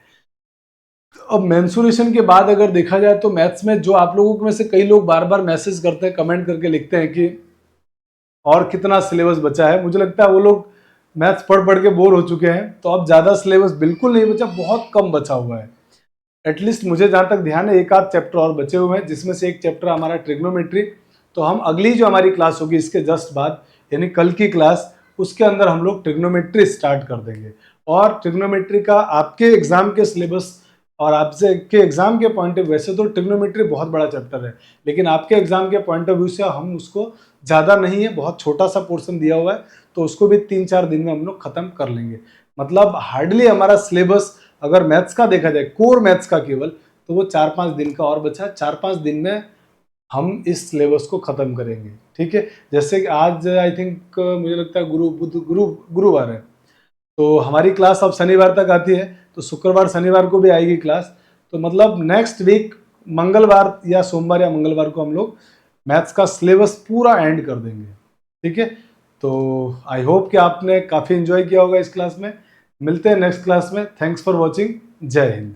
अब मेंसुरेशन के बाद अगर देखा जाए तो मैथ्स में जो आप लोगों में से कई लोग बार बार मैसेज करते हैं, कमेंट करके लिखते हैं कि और कितना सिलेबस बचा है, मुझे लगता है वो लोग मैथ्स पढ़ पढ़ के बोर हो चुके हैं। तो अब ज़्यादा सिलेबस बिल्कुल नहीं बचा, बहुत कम बचा हुआ है। एटलीस्ट मुझे जहाँ तक ध्यान है, एक आध चैप्टर और बचे हुए हैं, जिसमें से एक चैप्टर हमारा ट्रिग्नोमेट्री। तो हम अगली जो हमारी क्लास होगी इसके जस्ट बाद, यानी कल की क्लास, उसके अंदर हम लोग ट्रिग्नोमेट्री स्टार्ट कर देंगे। और ट्रिग्नोमेट्री का आपके एग्जाम के सिलेबस और आपसे के एग्जाम के पॉइंट ऑफ व्यू, वैसे तो ट्रिग्नोमेट्री बहुत बड़ा चैप्टर है, लेकिन आपके एग्जाम के पॉइंट ऑफ व्यू से हम उसको ज़्यादा नहीं है, बहुत छोटा सा पोर्शन दिया हुआ है, तो उसको भी 3-4 दिन में हम लोग खत्म कर लेंगे। मतलब हार्डली हमारा सिलेबस अगर मैथ्स का देखा जाए, कोर मैथ्स का केवल, तो वो 4-5 दिन का और बचा है। 4-5 दिन में हम इस सिलेबस को खत्म करेंगे। ठीक है, जैसे कि आज आई थिंक मुझे लगता है गुरुवार है, तो हमारी क्लास अब शनिवार तक आती है, तो शुक्रवार शनिवार को भी आएगी क्लास। तो मतलब नेक्स्ट वीक मंगलवार या सोमवार या मंगलवार को हम लोग मैथ्स का सिलेबस पूरा एंड कर देंगे। ठीक है, तो आई होप कि आपने काफ़ी एंजॉय किया होगा इस क्लास में। मिलते हैं नेक्स्ट क्लास में। Thanks for watching. जय हिंद।